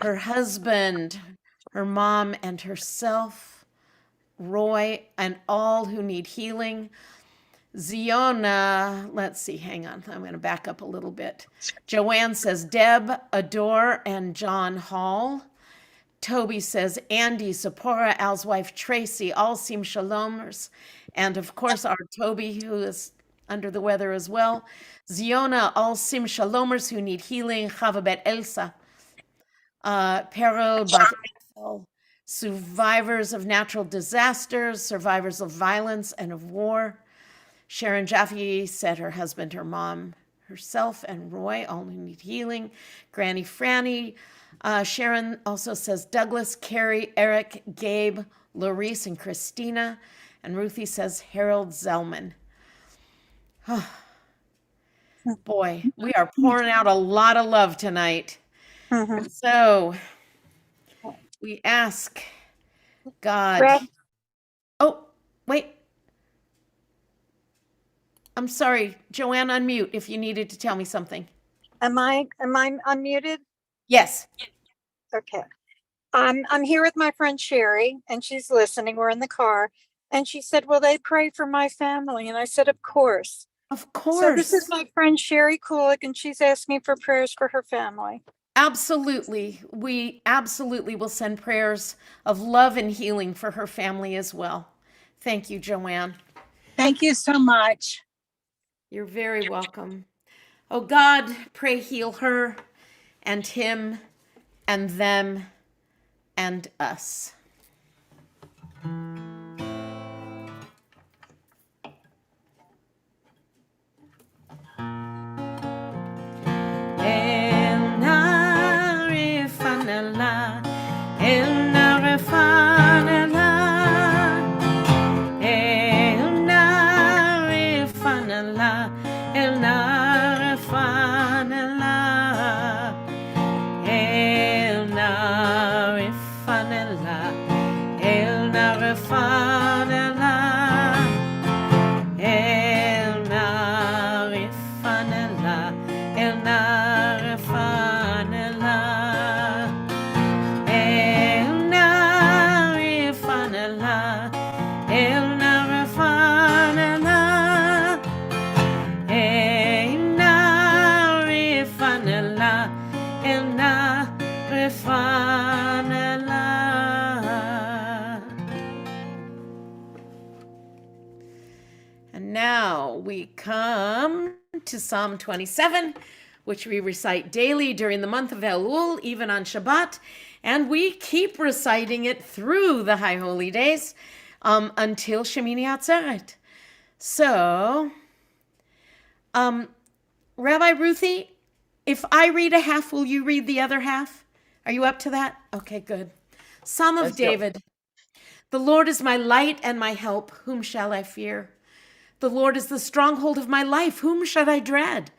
[SPEAKER 1] her husband, her mom, and herself, Roy, and all who need healing. Ziona, let's see, hang on, I'm going to back up a little bit. Joanne says, Deb, Adore, and John Hall. Toby says, Andy, Sephora, Al's wife, Tracy, all seem shalomers. And of course, our Toby, who is under the weather as well. Ziona, all sim shalomers who need healing. Chava bet Elsa. Peril bat Ethel. Survivors of natural disasters, survivors of violence and of war. Sharon Jaffe said her husband, her mom, herself, and Roy all need healing. Granny Franny. Sharon also says Douglas, Carrie, Eric, Gabe, Larice, and Christina. And Ruthie says Harold Zellman. Boy, we are pouring out a lot of love tonight. So we ask God.
[SPEAKER 5] Brad?
[SPEAKER 1] Oh, wait. I'm sorry, Joanne, unmute if you needed to tell me something.
[SPEAKER 5] Am I unmuted?
[SPEAKER 1] Yes.
[SPEAKER 5] Okay. I'm here with my friend Sherry, and she's listening. We're in the car, and she said, "Will they pray for my family?" And I said, "Of course."
[SPEAKER 1] Of course.
[SPEAKER 5] So this is my friend Sherry Kulik, and she's asking for prayers for her family.
[SPEAKER 1] Absolutely. We absolutely will send prayers of love and healing for her family as well. Thank you, Joanne.
[SPEAKER 11] Thank you so much.
[SPEAKER 1] You're very welcome. Oh God, pray heal her and him and them and us. And now we come to Psalm 27, which we recite daily during the month of Elul, even on Shabbat, and we keep reciting it through the High Holy Days until Shemini Atzeret. So, Rabbi Ruthie, if I read a half, will you read the other half? Are you up to that? Okay, good. Psalm of David. The Lord is my light and my help. Whom shall I fear? The Lord is the stronghold of my life. Whom should I dread?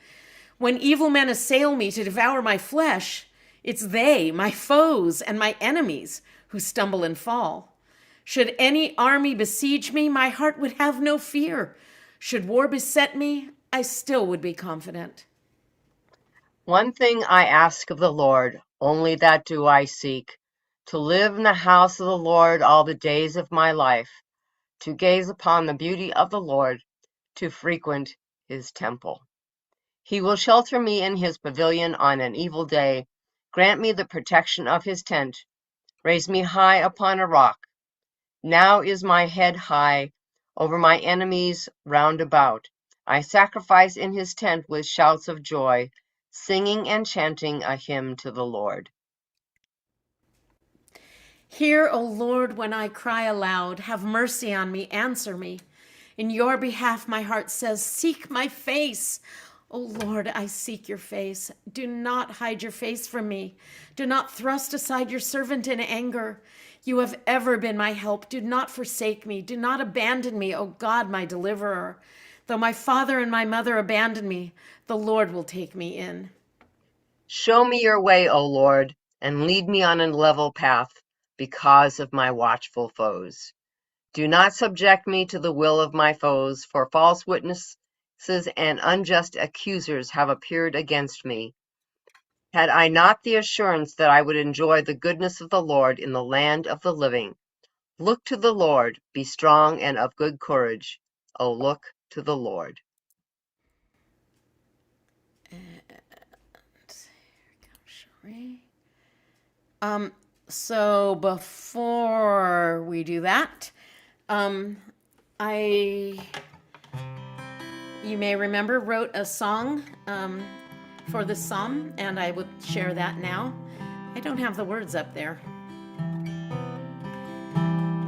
[SPEAKER 1] When evil men assail me to devour my flesh, it's they, my foes and my enemies, who stumble and fall. Should any army besiege me, my heart would have no fear. Should war beset me, I still would be confident.
[SPEAKER 9] One thing I ask of the Lord, only that do I seek, to live in the house of the Lord all the days of my life, to gaze upon the beauty of the Lord, to frequent his temple. He will shelter me in his pavilion on an evil day, grant me the protection of his tent, raise me high upon a rock. Now is my head high over my enemies round about. I sacrifice in his tent with shouts of joy, singing and chanting a hymn to the Lord.
[SPEAKER 1] Hear, O Lord, when I cry aloud. Have mercy on me, answer me. In your behalf, my heart says, seek my face. O Lord, I seek your face. Do not hide your face from me. Do not thrust aside your servant in anger. You have ever been my help. Do not forsake me. Do not abandon me, O God, my deliverer. Though my father and my mother abandon me, the Lord will take me in.
[SPEAKER 9] Show me your way, O Lord, and lead me on a level path because of my watchful foes. Do not subject me to the will of my foes, for false witnesses and unjust accusers have appeared against me. Had I not the assurance that I would enjoy the goodness of the Lord in the land of the living. Look to the Lord, be strong and of good courage. O look to the Lord.
[SPEAKER 1] So before we do that, you may remember, wrote a song for the psalm, and I would share that now. I don't have the words up there.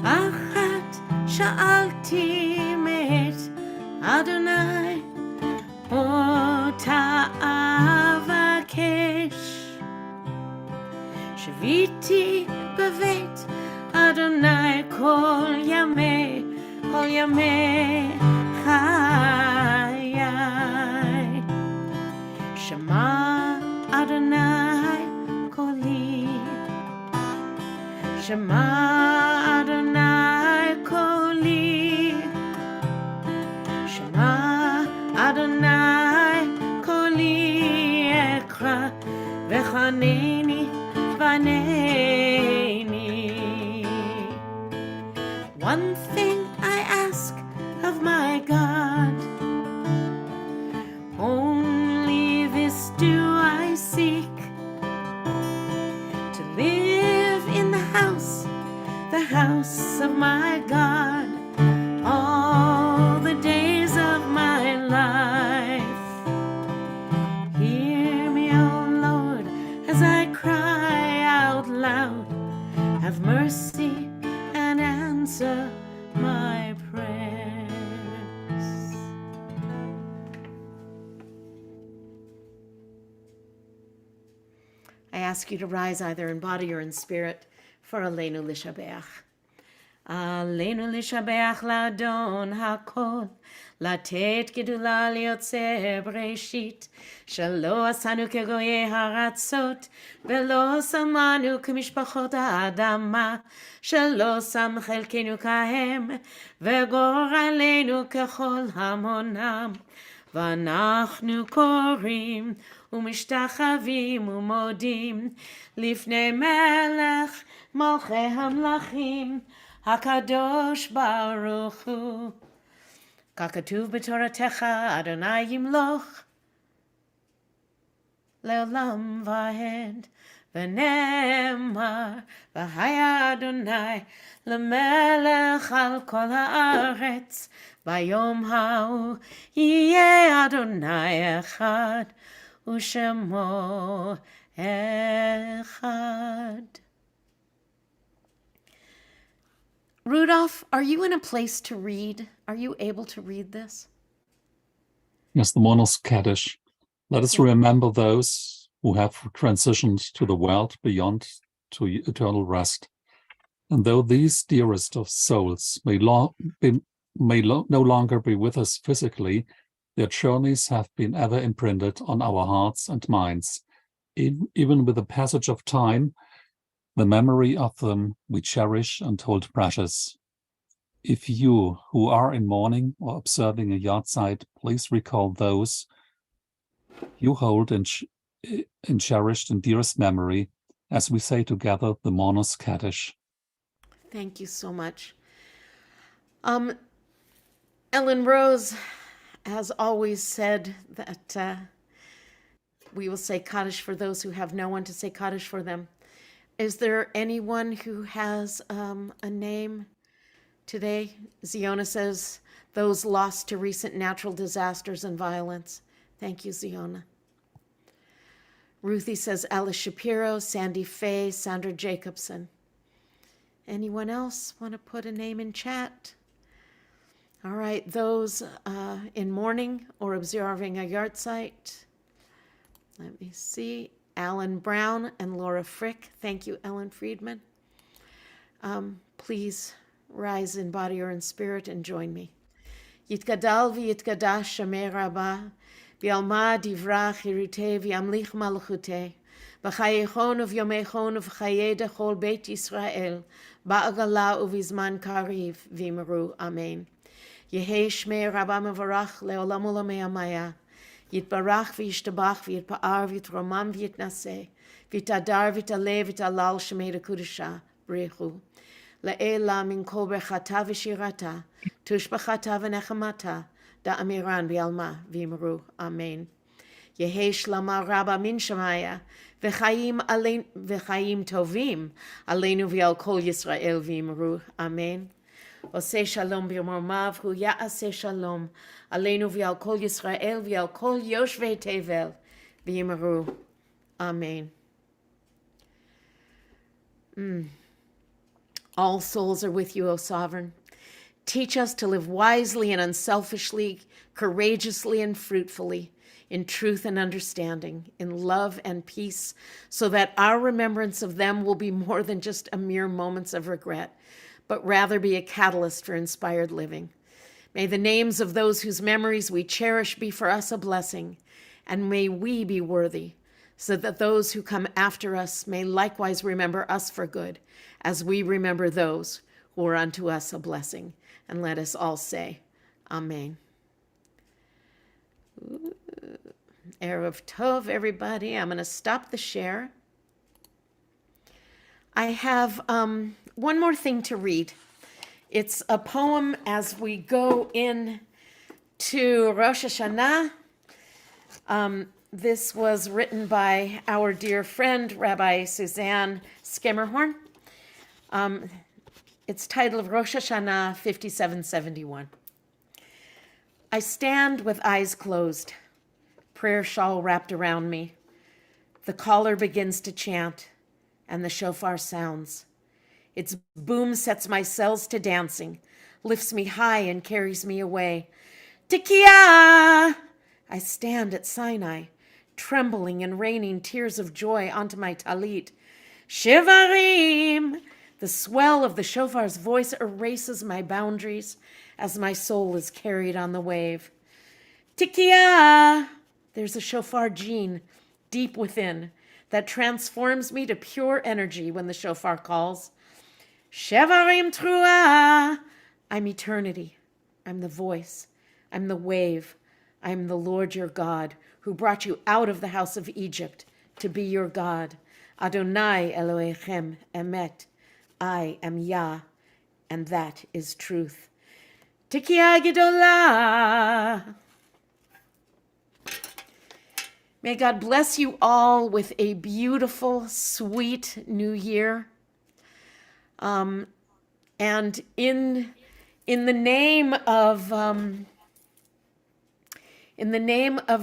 [SPEAKER 1] Achat sha'alti met Adonai ota avakesh Shviti bevet Adonai kol yamei chayai Shema Adonai koli Shema Adonai koli Shema Adonai koli ekra v'chaneni vaneni. One thing I ask of my God, only this do I seek, to live in the house of my God, all the days of my life. Hear me, O Lord, as I cry out loud. Have mercy and answer my prayers. I ask you to rise either in body or in spirit for Aleinu Lishabeach. Aleinu Lishabeach Ladon Hakol, Latet Gedula Liotze Breshit, Shalo Asanu Kegoye Haratzot, Velo Samanu Kemishpachot Adama, Shalo Sam Chelkenu Kahem, Vegoralenu Kechol Hamonam. ואנחנו קוראים ומשתחווים ומודים לפני מלך מלכי המלכים הקדוש ברוך הוא. ככתוב בתורתך אדוני ימלוך לעולם ועד, ונאמר והיה אדוני למלך על כל הארץ. ביום ההוא יהיה אדוני אחד ושמו אחד. Rudolph, are you in a place to read? Are you able to read this?
[SPEAKER 12] Yes, the Monos Kaddish. Let us remember those who have transitioned to the world beyond to eternal rest. And though these dearest of souls may no longer be with us physically, their journeys have been ever imprinted on our hearts and minds. Even with the passage of time, the memory of them we cherish and hold precious. If you who are in mourning or observing a yahrzeit, please recall those you hold in cherished and dearest memory as we say together the Monos Kaddish.
[SPEAKER 1] Thank you so much. Ellen Rose has always said that we will say Kaddish for those who have no one to say Kaddish for them. Is there anyone who has a name today? Ziona says, those lost to recent natural disasters and violence. Thank you, Ziona. Ruthie says Alice Shapiro, Sandy Faye, Sandra Jacobson. Anyone else want to put a name in chat? All right, those in mourning or observing a yard site. Let me see. Alan Brown and Laura Frick. Thank you, Ellen Friedman. Please rise in body or in spirit and join me. Yitgadal v'yitgadash Shemei Rabbah, v'alma divra chirute v'yamlich malchute, v'chayechon uv'yomechon uv'chaye dechol Beit Yisrael, ba'agala uv'izman kariv v'imru. Amen. Yehei Shmei Rabbah mevarach le'olam ulamei amaya, yitbarach v'yishtabach v'yitpa'ar v'yitromam v'yitnaseh, v'yitadar v'yitaleh v'yitalal Shemei Dekudesha, Brechu. Le'ela min kol berchata v'shirata, tushbachata v'nechamata, da'amiran v'yalma v'imru. Amen. Yehei shlama rabba min shamaya, v'chaim tovim, aleinu v'yal kol Yisrael v'imru. Amen. Oseh shalom b'yomomav, hu ya'aseh shalom, aleinu v'yal kol Yisrael v'yal kol yoshvei tevel v'imru. Amen. All souls are with you, O Sovereign. Teach us to live wisely and unselfishly, courageously and fruitfully, in truth and understanding, in love and peace, so that our remembrance of them will be more than just a mere moments of regret, but rather be a catalyst for inspired living. May the names of those whose memories we cherish be for us a blessing, and may we be worthy, so that those who come after us may likewise remember us for good, as we remember those who are unto us a blessing. And let us all say, Amen. Erev Tov, everybody. I'm going to stop the share. I have one more thing to read. It's a poem as we go in to Rosh Hashanah. This was written by our dear friend, Rabbi Suzanne Skimmerhorn. It's titled Rosh Hashanah 5771. I stand with eyes closed, prayer shawl wrapped around me. The caller begins to chant, and the shofar sounds. Its boom sets my cells to dancing, lifts me high and carries me away. Tikiah! I stand at Sinai, trembling and raining tears of joy onto my talit. Shivarim! The swell of the shofar's voice erases my boundaries as my soul is carried on the wave. Tikiah! There's a shofar gene deep within that transforms me to pure energy when the shofar calls. Shevarim truah! I'm eternity. I'm the voice. I'm the wave. I'm the Lord your God who brought you out of the house of Egypt to be your God. Adonai Elohechem Emet. I am Yah, and that is truth. Tikiah Gedolah. May God bless you all with a beautiful, sweet new year. And in the name of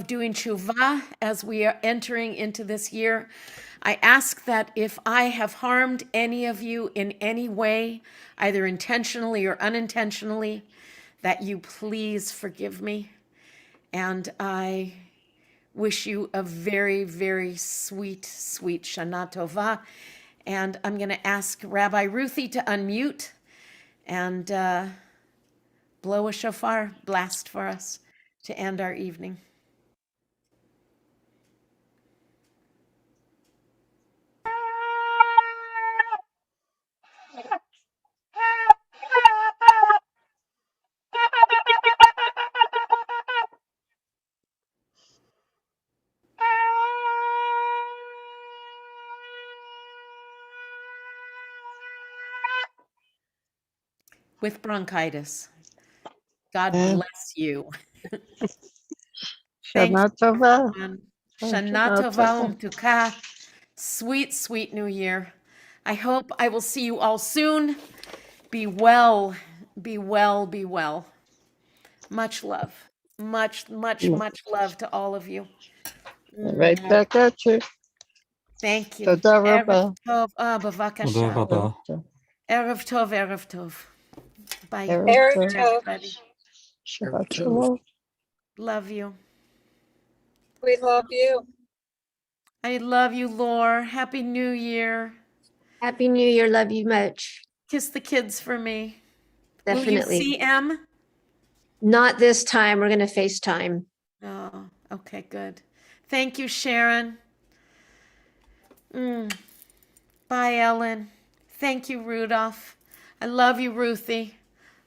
[SPEAKER 1] doing tshuva as we are entering into this year, I ask that if I have harmed any of you in any way, either intentionally or unintentionally, that you please forgive me. And I wish you a very, very sweet, sweet Shana Tova. And I'm going to ask Rabbi Ruthie to unmute and blow a shofar blast for us to end our evening. With bronchitis. God
[SPEAKER 3] And
[SPEAKER 1] bless you. Thanks,
[SPEAKER 3] Shana Tova.
[SPEAKER 1] everyone. Shana Tova Umtuka. Sweet, sweet new year. I hope I will see you all soon. Be well, be well, be well. Much love. Much, much, much love to all of you.
[SPEAKER 3] Right back at you.
[SPEAKER 1] Thank you.
[SPEAKER 3] תודה
[SPEAKER 1] Erev
[SPEAKER 3] רבה.
[SPEAKER 1] Tov.
[SPEAKER 12] תודה
[SPEAKER 1] Bavakasha.
[SPEAKER 12] רבה.
[SPEAKER 1] Erev Tov, Erev Tov. Bye.
[SPEAKER 3] ערב
[SPEAKER 5] Very
[SPEAKER 3] טוב.
[SPEAKER 5] tough.
[SPEAKER 1] Everybody.
[SPEAKER 3] שבת שלום.
[SPEAKER 1] Love you.
[SPEAKER 5] We love you.
[SPEAKER 1] I love you, Lore. Happy New Year.
[SPEAKER 4] Happy New Year. Love you much.
[SPEAKER 1] Kiss the kids for me.
[SPEAKER 4] Definitely.
[SPEAKER 1] Will you see M?
[SPEAKER 4] Not this time. We're going to FaceTime.
[SPEAKER 1] Oh, okay, good. Thank you, Sharon. Bye, Ellen. Thank you, Rudolph. I love you, Ruthie.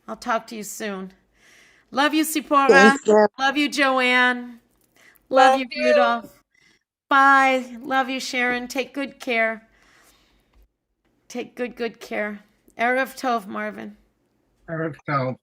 [SPEAKER 1] I'll talk to you soon. Love you, Sipora.
[SPEAKER 3] Thanks, Deb.
[SPEAKER 1] Love you, Joanne. Love you,
[SPEAKER 5] Love you.
[SPEAKER 1] Rudolph. Bye. Love you, Sharon. Take good care. Take good care. Erev Tov, Marvin.
[SPEAKER 6] Erev Tov.